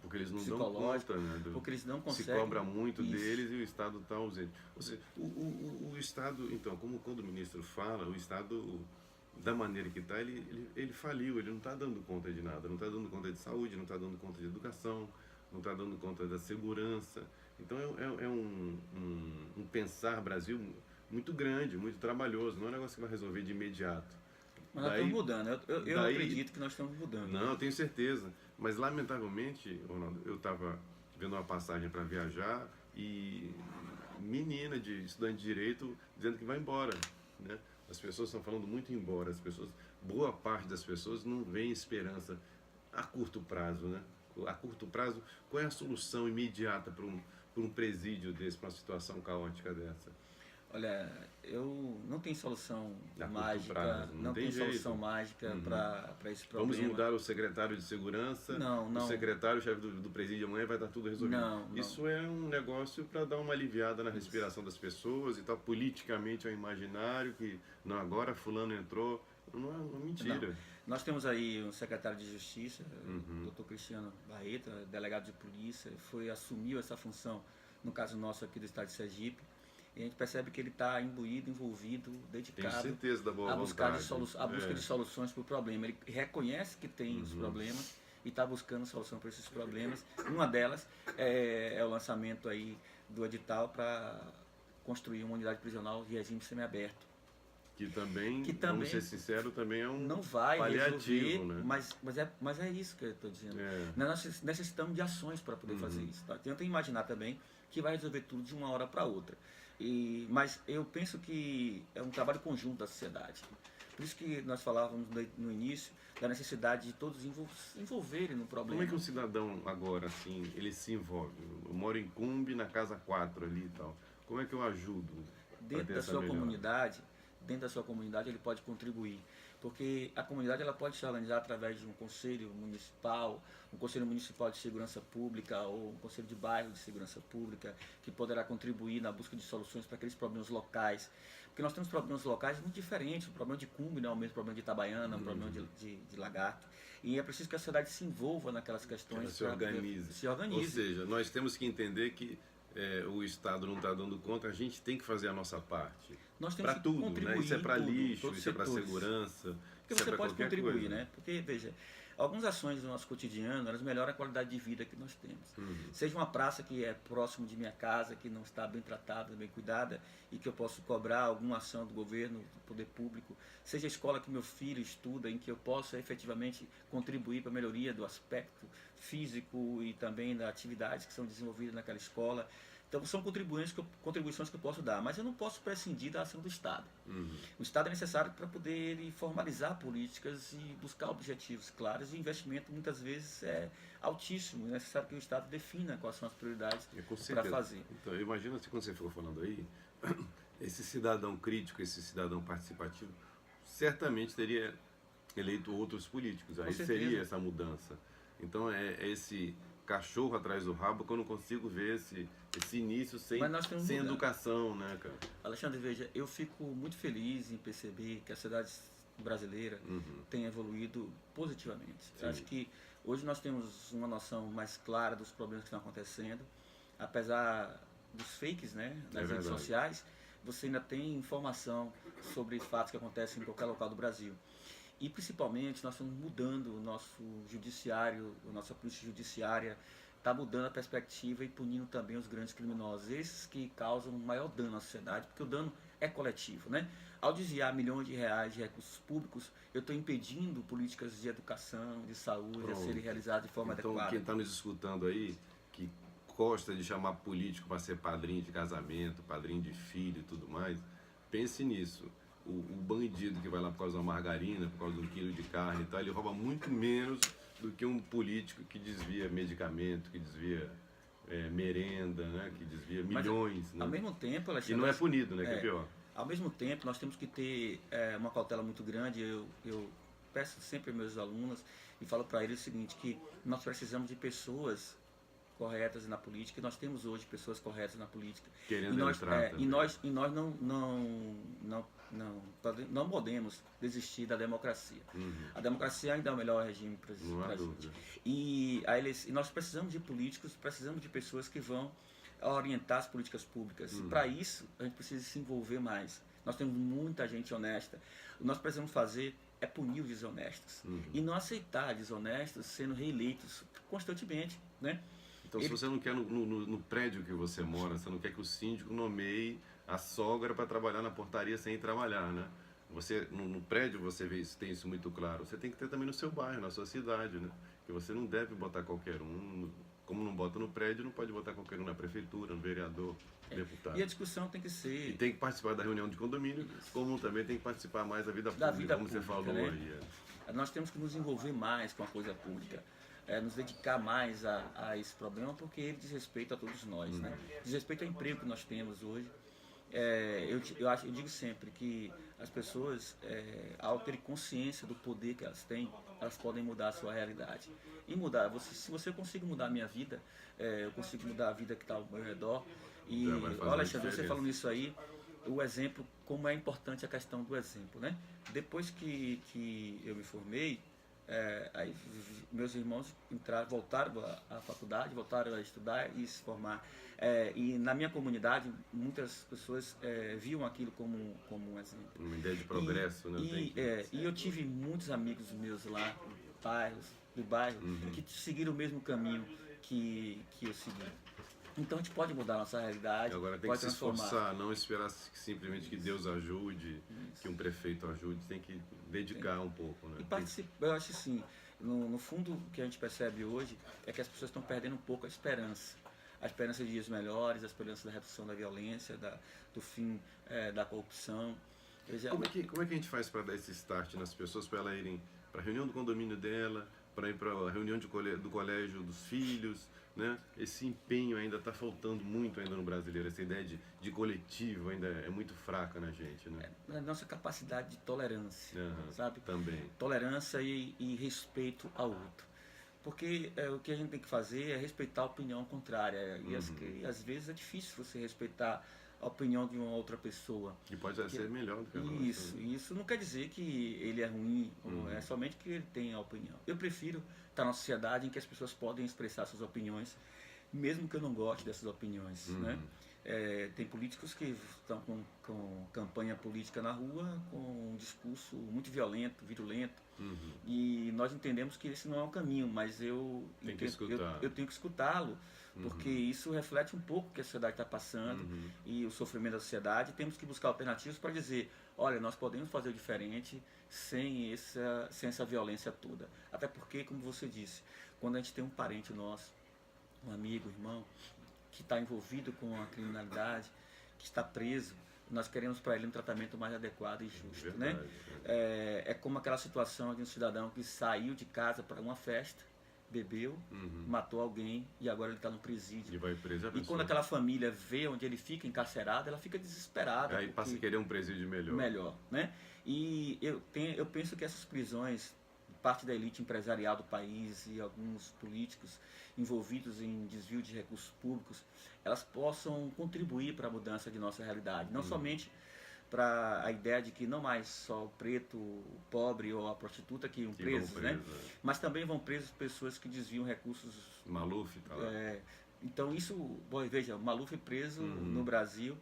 porque eles não dão psicológicos, conta, né? porque eles não conseguem. Se cobra muito isso. deles e o Estado está ausente. Ou seja, o Estado, então, como quando o ministro fala, o Estado, da maneira que está, ele faliu, ele não está dando conta de nada, não está dando conta de saúde, não está dando conta de educação, não está dando conta da segurança. Então é um pensar Brasil muito grande, muito trabalhoso, não é um negócio que vai resolver de imediato. Mas nós estamos mudando, eu acredito que nós estamos mudando. Não, eu tenho certeza. Mas, lamentavelmente, Ronaldo, eu estava vendo uma passagem para viajar e menina de estudante de Direito dizendo que vai embora, né? As pessoas estão falando muito em embora. Boa parte das pessoas não vê esperança a curto prazo, né? A curto prazo, qual é a solução imediata para um presídio desse, para uma situação caótica dessa? Olha, eu não tenho solução mágica, prazo, não tem solução mágica para esse problema. Vamos mudar o secretário de segurança, não. O secretário-chefe do presídio amanhã vai estar tudo resolvido. Não. Isso é um negócio para dar uma aliviada na respiração das pessoas e tal. Politicamente é um imaginário que, não, agora fulano entrou. Não é mentira. Não. Nós temos aí um secretário de Justiça, o Dr. Cristiano Barreto, delegado de polícia, assumiu essa função, no caso nosso aqui do estado de Sergipe. E a gente percebe que ele está imbuído, envolvido, dedicado à busca de soluções para o problema. Ele reconhece que tem os problemas e está buscando solução para esses problemas. Uma delas é o lançamento aí do edital para construir uma unidade prisional de regime semiaberto. Que também, vamos ser sinceros, também é um não vai paliativo, resolver, né? mas é isso que eu estou dizendo. Nós necessitamos de ações para poder fazer isso. Tá? Tenta imaginar também que vai resolver tudo de uma hora para outra. Mas eu penso que é um trabalho conjunto da sociedade. Por isso que nós falávamos no início da necessidade de todos envolverem no problema. Como é que um cidadão agora, assim, ele se envolve? Eu moro em Cumbe, na casa 4 ali e tal. Como é que eu ajudo? Dentro da sua comunidade ele pode contribuir, porque a comunidade ela pode se organizar através de um conselho municipal de segurança pública ou um conselho de bairro de segurança pública, que poderá contribuir na busca de soluções para aqueles problemas locais, porque nós temos problemas locais muito diferentes. O problema de Cumbe não é o mesmo problema de Itabaiana, o problema de Lagarto, e é preciso que a sociedade se envolva naquelas questões, se organize. Ou seja, nós temos que entender que o Estado não está dando conta, a gente tem que fazer a nossa parte. Nós temos que tudo, contribuir, né? Isso é para lixo, isso é para segurança, porque isso você é para pode qualquer contribuir, coisa. né? Porque, veja, algumas ações do nosso cotidiano, elas melhoram a qualidade de vida que nós temos. Seja uma praça que é próximo de minha casa, que não está bem tratada, bem cuidada, e que eu posso cobrar alguma ação do governo, do poder público, seja a escola que meu filho estuda, em que eu possa efetivamente contribuir para a melhoria do aspecto físico e também das atividades que são desenvolvidas naquela escola. Então são contribuições que eu posso dar, mas eu não posso prescindir da ação do Estado. O Estado é necessário para poder ele formalizar políticas e buscar objetivos claros, e o investimento muitas vezes é altíssimo. É necessário que o Estado defina quais são as prioridades para fazer. Então, imagina assim, quando você ficou falando aí, esse cidadão crítico, esse cidadão participativo, certamente teria eleito outros políticos. Aí seria essa mudança. Então é esse cachorro atrás do rabo que eu não consigo ver esse início sem educação, né, cara? Alexandre, veja, eu fico muito feliz em perceber que a sociedade brasileira tem evoluído positivamente. Eu acho que hoje nós temos uma noção mais clara dos problemas que estão acontecendo, apesar dos fakes, né, nas redes sociais, você ainda tem informação sobre fatos que acontecem em qualquer local do Brasil. E principalmente nós estamos mudando o nosso judiciário, a nossa polícia judiciária está mudando a perspectiva e punindo também os grandes criminosos, esses que causam maior dano à sociedade, porque o dano é coletivo, né? Ao desviar milhões de reais de recursos públicos, eu estou impedindo políticas de educação, de saúde a serem realizadas de forma adequada. Então quem está nos escutando aí, que gosta de chamar político para ser padrinho de casamento, padrinho de filho e tudo mais, pense nisso. O bandido que vai lá por causa da margarina, por causa de 1 quilo de carne e tal, ele rouba muito menos do que um político que desvia medicamento, que desvia merenda, né? Que desvia milhões. Ao mesmo tempo, e não é punido, né? Que é pior. Ao mesmo tempo, nós temos que ter uma cautela muito grande. Eu peço sempre aos meus alunos e falo para eles o seguinte, que nós precisamos de pessoas corretas na política, e nós temos hoje pessoas corretas na política. Querendo E nós, entrar também. e nós não podemos desistir da democracia. A democracia ainda é o melhor regime para a gente. E nós precisamos de políticos, precisamos de pessoas que vão orientar as políticas públicas. E para isso, a gente precisa se envolver mais. Nós temos muita gente honesta. O que nós precisamos fazer é punir os desonestos. E não aceitar desonestos sendo reeleitos constantemente, né? Então, se você não quer no prédio que você mora, você não quer que o síndico nomeie a sogra para trabalhar na portaria sem ir trabalhar, né? Você, no prédio você vê isso, tem isso muito claro. Você tem que ter também no seu bairro, na sua cidade, né? Que você não deve botar qualquer um. Como não bota no prédio, não pode botar qualquer um na prefeitura, no vereador, deputado. E a discussão tem que ser... E tem que participar da reunião de condomínio, como também tem que participar mais da vida pública, como você falou aí. Nós temos que nos envolver mais com a coisa pública. Nos dedicar mais a esse problema, porque ele diz respeito a todos nós, né? Diz respeito ao emprego que nós temos hoje. Eu digo sempre que as pessoas, ao terem consciência do poder que elas têm, elas podem mudar a sua realidade. E mudar, se você conseguir mudar a minha vida, eu consigo mudar a vida que está ao meu redor. E olha, Alexandre, você falando isso aí, o exemplo, como é importante a questão do exemplo, né? Depois que eu me formei, aí meus irmãos voltaram à faculdade, voltaram a estudar e se formar. E na minha comunidade, muitas pessoas viam aquilo como um exemplo. Uma ideia de progresso, né? E eu tive muitos amigos meus lá, do bairro, que seguiram o mesmo caminho que eu segui. Então a gente pode mudar a nossa realidade. Agora tem que se esforçar, não esperar simplesmente que Deus ajude, que um prefeito ajude, tem que dedicar um pouco, né? E participar, eu acho assim, no fundo o que a gente percebe hoje é que as pessoas estão perdendo um pouco a esperança. A esperança de dias melhores, a esperança da redução da violência, do fim da corrupção. Como é que a gente faz para dar esse start nas pessoas, para elas irem para a reunião do condomínio dela, para ir para a reunião do colégio dos filhos, né? Esse empenho ainda está faltando muito ainda no brasileiro, essa ideia de coletivo ainda é muito fraca na gente, né? A nossa capacidade de tolerância, sabe? Também. Tolerância e respeito ao outro. Porque o que a gente tem que fazer é respeitar a opinião contrária. E às vezes é difícil você respeitar a opinião de uma outra pessoa. E pode ser melhor do que a nossa. Isso não quer dizer que ele é ruim, é somente que ele tem a opinião. Eu prefiro estar numa sociedade em que as pessoas podem expressar suas opiniões, mesmo que eu não goste dessas opiniões, né? Tem políticos que estão com campanha política na rua, com um discurso muito violento, virulento, e nós entendemos que esse não é o caminho, mas eu tenho que escutá-lo, porque isso reflete um pouco o que a sociedade está passando e o sofrimento da sociedade. Temos que buscar alternativas para dizer, olha, nós podemos fazer diferente sem essa violência toda. Até porque, como você disse, quando a gente tem um parente nosso, um amigo, um irmão, que está envolvido com a criminalidade, que está preso, nós queremos para ele um tratamento mais adequado e justo. Verdade, né? É como aquela situação de um cidadão que saiu de casa para uma festa, bebeu, matou alguém e agora ele está no presídio. E vai preso. E quando aquela família vê onde ele fica encarcerado, ela fica desesperada. Aí passa a querer um presídio melhor. Melhor, né? E eu penso que essas prisões, parte da elite empresarial do país e alguns políticos envolvidos em desvio de recursos públicos, elas possam contribuir para a mudança de nossa realidade. Não somente para a ideia de que não mais só o preto, o pobre ou a prostituta que iam presos, né? Mas também vão presos pessoas que desviam recursos. Maluf tá lá. Então isso, veja, o Maluf é preso no Brasil.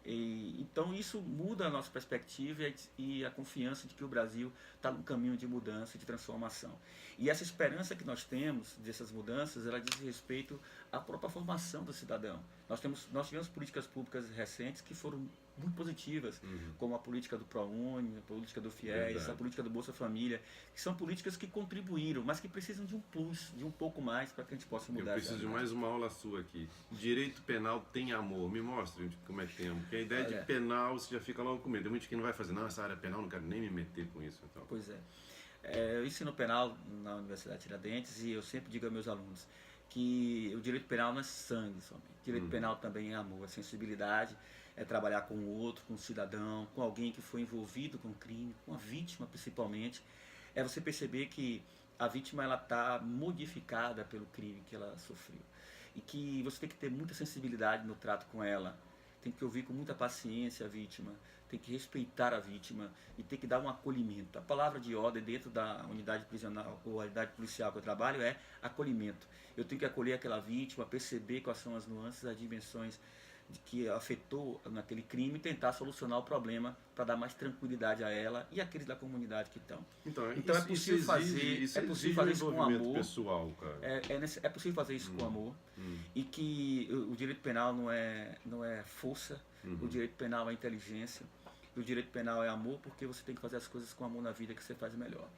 Então isso muda a nossa perspectiva e a confiança de que o Brasil está num caminho de mudança, de transformação. E essa esperança que nós temos dessas mudanças, ela diz respeito à própria formação do cidadão. Nós tivemos políticas públicas recentes que foram muito positivas, como a política do ProUni, a política do FIES, a política do Bolsa Família, que são políticas que contribuíram, mas que precisam de um plus, de um pouco mais para que a gente possa mudar. Eu preciso de mais uma aula sua aqui. Direito penal tem amor. Me mostre como é que tem amor. Porque a ideia de penal, você já fica logo com medo. Tem gente que não vai fazer, não, essa área penal, não quero nem me meter com isso. Então. Pois é. Eu ensino penal na Universidade Tiradentes e eu sempre digo aos meus alunos que o direito penal não é sangue somente. O direito penal também é amor, é sensibilidade, é trabalhar com o outro, com o cidadão, com alguém que foi envolvido com crime, com a vítima principalmente, é você perceber que a vítima ela está modificada pelo crime que ela sofreu e que você tem que ter muita sensibilidade no trato com ela, tem que ouvir com muita paciência a vítima, tem que respeitar a vítima e tem que dar um acolhimento. A palavra de ordem dentro da unidade prisional ou a unidade policial que eu trabalho é acolhimento. Eu tenho que acolher aquela vítima, perceber quais são as nuances, as dimensões de que afetou naquele crime e tentar solucionar o problema para dar mais tranquilidade a ela e àqueles da comunidade que estão. Então Então é possível fazer isso com amor. Pessoal, cara. É possível fazer isso com amor e que o direito penal não é força, o direito penal é inteligência, o direito penal é amor, porque você tem que fazer as coisas com amor na vida que você faz melhor.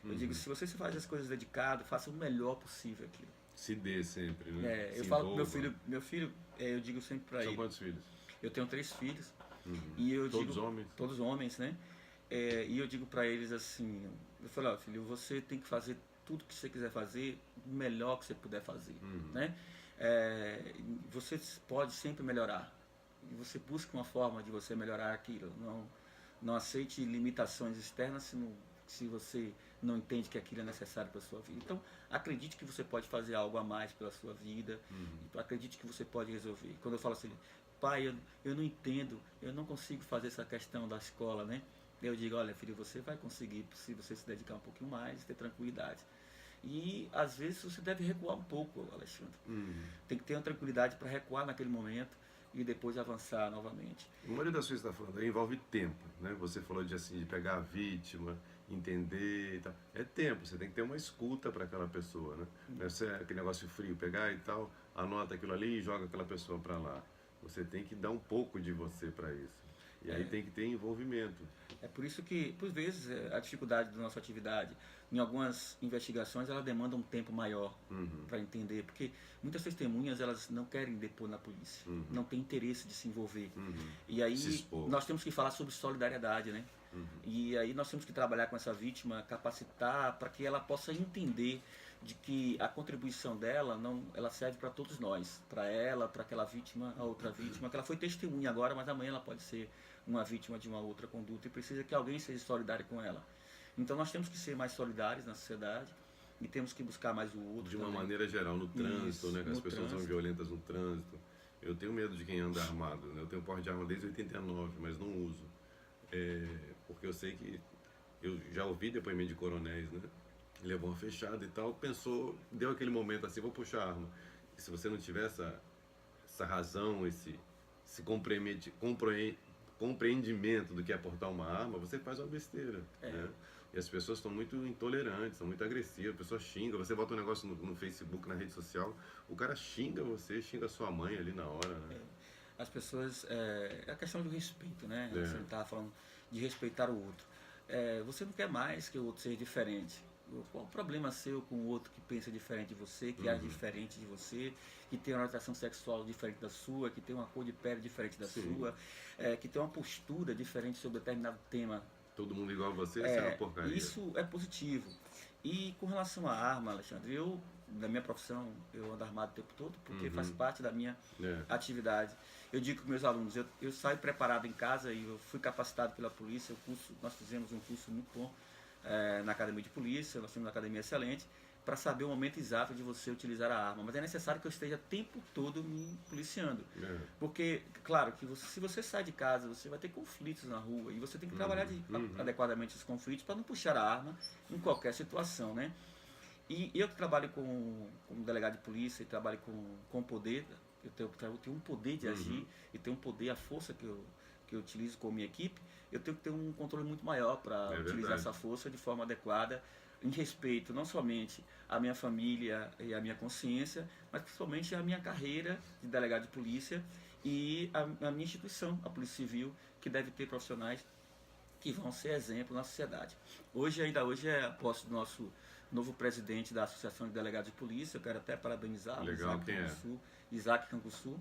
Eu digo, se você faz as coisas dedicado, faça o melhor possível aquilo. Se dê sempre, né? Eu falo pro meu filho, eu digo sempre para ele. São quantos filhos? Eu tenho 3 filhos. E eu Todos digo, homens? Todos homens, né? E eu digo para eles assim, eu falo, ó, filho, você tem que fazer tudo que você quiser fazer, o melhor que você puder fazer, né? Você pode sempre melhorar. E você busca uma forma de você melhorar aquilo. Não aceite limitações externas se você não entende que aquilo é necessário para a sua vida. Então, acredite que você pode fazer algo a mais pela sua vida. Então, acredite que você pode resolver. Quando eu falo assim, pai, eu não entendo, eu não consigo fazer essa questão da escola, né? Eu digo, olha, filho, você vai conseguir se você se dedicar um pouquinho mais, ter tranquilidade. E, às vezes, você deve recuar um pouco, Alexandre. Tem que ter uma tranquilidade para recuar naquele momento e depois avançar novamente. A maioria das coisas que você está falando aí envolve tempo, né? Você falou de pegar a vítima, entender e tal. É tempo, você tem que ter uma escuta para aquela pessoa, né? Não é aquele negócio frio, pegar e tal, anota aquilo ali e joga aquela pessoa para lá. Você tem que dar um pouco de você para isso. E aí tem que ter envolvimento. É por isso que, por vezes, a dificuldade da nossa atividade, em algumas investigações, ela demanda um tempo maior para entender, porque muitas testemunhas elas não querem depor na polícia, não têm interesse de se envolver. E aí nós temos que falar sobre solidariedade, né? E aí nós temos que trabalhar com essa vítima, capacitar para que ela possa entender de que a contribuição dela ela serve para todos nós, para ela, para aquela vítima, a outra vítima, que ela foi testemunha agora, mas amanhã ela pode ser uma vítima de uma outra conduta e precisa que alguém seja solidário com ela. Então nós temos que ser mais solidários na sociedade e temos que buscar mais o outro. De uma também. maneira geral, no trânsito, Isso, né? Que as pessoas trânsito. são violentas no trânsito. Eu tenho medo de quem anda armado, né? Eu tenho porte de arma desde 89, mas não uso. Porque eu sei que eu já ouvi depoimento de coronéis, né? Levou uma fechada e tal, pensou, deu aquele momento assim, vou puxar a arma. E se você não tiver essa razão, esse compreendimento do que é portar uma arma, você faz uma besteira, né? E as pessoas estão muito intolerantes, são muito agressivas, a pessoa xinga, você bota um negócio no Facebook, na rede social, o cara xinga você, xinga sua mãe ali na hora, né? As pessoas, é a questão do respeito, né? Você estava falando de respeitar o outro. Você não quer mais que o outro seja diferente. Qual o problema seu com o outro que pensa diferente de você, que age diferente de você, que tem uma orientação sexual diferente da sua, que tem uma cor de pele diferente da sua, que tem uma postura diferente sobre determinado tema? Todo mundo igual a você, isso é uma porcaria. Isso é positivo. E com relação à arma, Alexandre, na minha profissão, eu ando armado o tempo todo, porque faz parte da minha atividade. Eu digo para meus alunos, eu saio preparado em casa e eu fui capacitado pela polícia, nós fizemos um curso muito bom na academia de polícia, nós temos uma academia excelente, para saber o momento exato de você utilizar a arma. Mas é necessário que eu esteja o tempo todo me policiando. Porque, claro, que se você sai de casa, você vai ter conflitos na rua e você tem que trabalhar adequadamente esses conflitos para não puxar a arma em qualquer situação, né? E eu que trabalho como delegado de polícia e trabalho com poder, eu tenho um poder de agir e tenho um poder, a força que eu utilizo com a minha equipe, eu tenho que ter um controle muito maior para utilizar essa força de forma adequada, em respeito não somente à minha família e à minha consciência, mas principalmente à minha carreira de delegado de polícia e à minha instituição, a Polícia Civil, que deve ter profissionais que vão ser exemplo na sociedade. Ainda hoje é a posse do nosso novo presidente da Associação de Delegados de Polícia, eu quero até parabenizá-lo, Isaac Canguçu,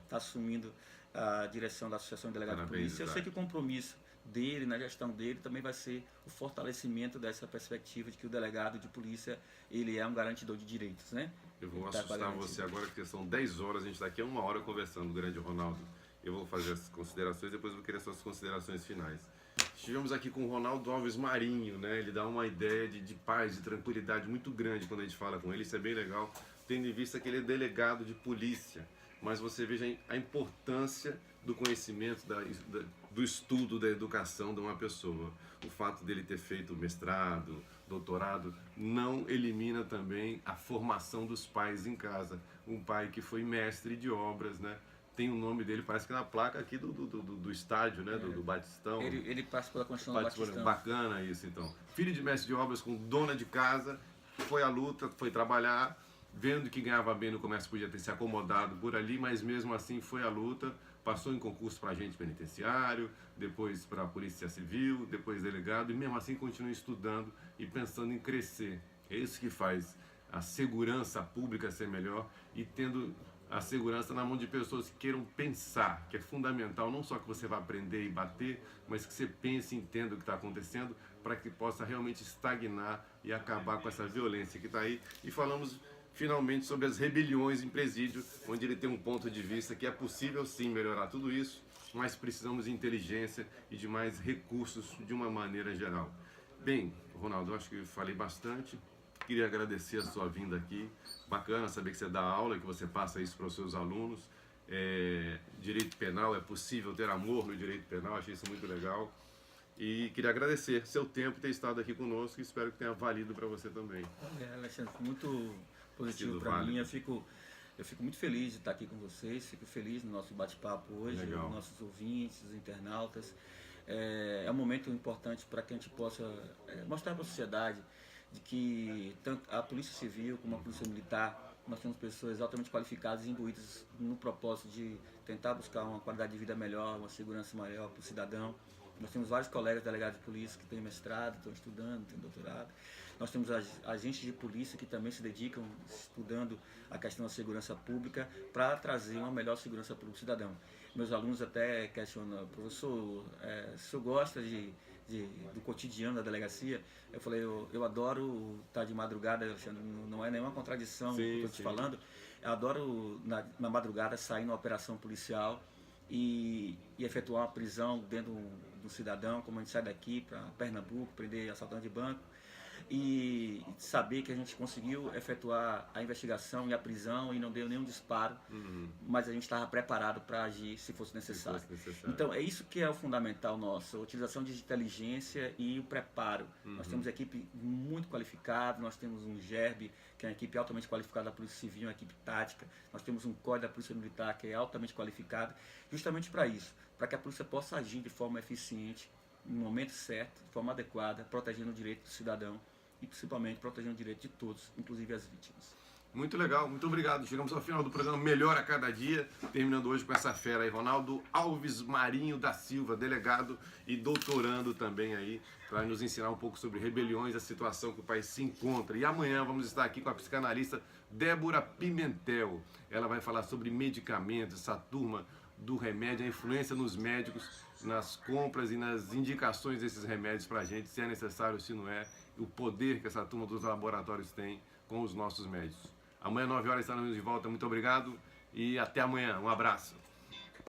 está assumindo a direção da Associação de Delegados de Polícia. Eu sei que o compromisso dele, na gestão dele, também vai ser o fortalecimento dessa perspectiva de que o delegado de polícia, ele é um garantidor de direitos, né? Eu vou assustar você agora, porque são 10 horas, a gente está aqui há 1 hora conversando, grande Ronaldo. Eu vou fazer as considerações, depois eu vou querer suas considerações finais. Estivemos aqui com o Ronaldo Alves Marinho, né? Ele dá uma ideia de paz, de tranquilidade muito grande quando a gente fala com ele, isso é bem legal, tendo em vista que ele é delegado de polícia. Mas você veja a importância do conhecimento, do estudo, da educação de uma pessoa. O fato dele ter feito mestrado, doutorado, não elimina também a formação dos pais em casa. Um pai que foi mestre de obras, né? Tem o nome dele, parece que na placa aqui do estádio, né? Do Batistão. Ele participou da construção do Batistão. Bacana isso, então. Filho de mestre de obras com dona de casa, foi à luta, foi trabalhar, vendo que ganhava bem no comércio, podia ter se acomodado por ali, mas mesmo assim foi à luta, passou em concurso para agente penitenciário, depois para a Polícia Civil, depois delegado, e mesmo assim continua estudando e pensando em crescer. É isso que faz a segurança pública ser melhor e tendo a segurança na mão de pessoas que queiram pensar, que é fundamental, não só que você vá aprender e bater, mas que você pense e entenda o que está acontecendo para que possa realmente estagnar e acabar com essa violência que está aí. E falamos finalmente sobre as rebeliões em presídio, onde ele tem um ponto de vista que é possível sim melhorar tudo isso, mas precisamos de inteligência e de mais recursos de uma maneira geral. Bem, Ronaldo, eu acho que falei bastante. Queria agradecer a sua vinda aqui. Bacana saber que você dá aula e que você passa isso para os seus alunos. Direito penal, é possível ter amor no direito penal, achei isso muito legal. E queria agradecer seu tempo ter estado aqui conosco e espero que tenha valido para você também. Alexandre, muito positivo para mim. Eu fico muito feliz de estar aqui com vocês, fico feliz no nosso bate-papo hoje, os nossos ouvintes, os internautas. É um momento importante para que a gente possa mostrar para a sociedade de que tanto a Polícia Civil como a Polícia Militar, nós temos pessoas altamente qualificadas e imbuídas no propósito de tentar buscar uma qualidade de vida melhor, uma segurança maior para o cidadão. Nós temos vários colegas delegados de polícia que têm mestrado, estão estudando, têm doutorado. Nós temos agentes de polícia que também se dedicam estudando a questão da segurança pública para trazer uma melhor segurança para o cidadão. Meus alunos até questionam, professor, o senhor gosta do cotidiano da delegacia? Eu falei, eu adoro estar de madrugada, Alexandre, não é nenhuma contradição que eu estou te falando. Eu adoro na madrugada sair numa operação policial e efetuar uma prisão dentro do cidadão, como a gente sai daqui para Pernambuco, prender assaltante de banco, e saber que a gente conseguiu efetuar a investigação e a prisão e não deu nenhum disparo, mas a gente estava preparado para agir se fosse necessário. Então é isso que é o fundamental nosso, a utilização de inteligência e o preparo. Nós temos equipe muito qualificada, nós temos um GERB, que é uma equipe altamente qualificada da Polícia Civil, uma equipe tática, nós temos um COI da Polícia Militar que é altamente qualificado, justamente para isso, para que a polícia possa agir de forma eficiente, no momento certo, de forma adequada, protegendo o direito do cidadão e principalmente protegendo o direito de todos, inclusive as vítimas. Muito legal, muito obrigado. Chegamos ao final do programa Melhor a Cada Dia, terminando hoje com essa fera aí, Ronaldo Alves Marinho da Silva, delegado e doutorando também aí, para nos ensinar um pouco sobre rebeliões, a situação que o país se encontra. E amanhã vamos estar aqui com a psicanalista Débora Pimentel. Ela vai falar sobre medicamentos, essa turma do remédio, a influência nos médicos, nas compras e nas indicações desses remédios para a gente, se é necessário, se não é, o poder que essa turma dos laboratórios tem com os nossos médicos. Amanhã, 9 horas, estaremos de volta. Muito obrigado e até amanhã. Um abraço.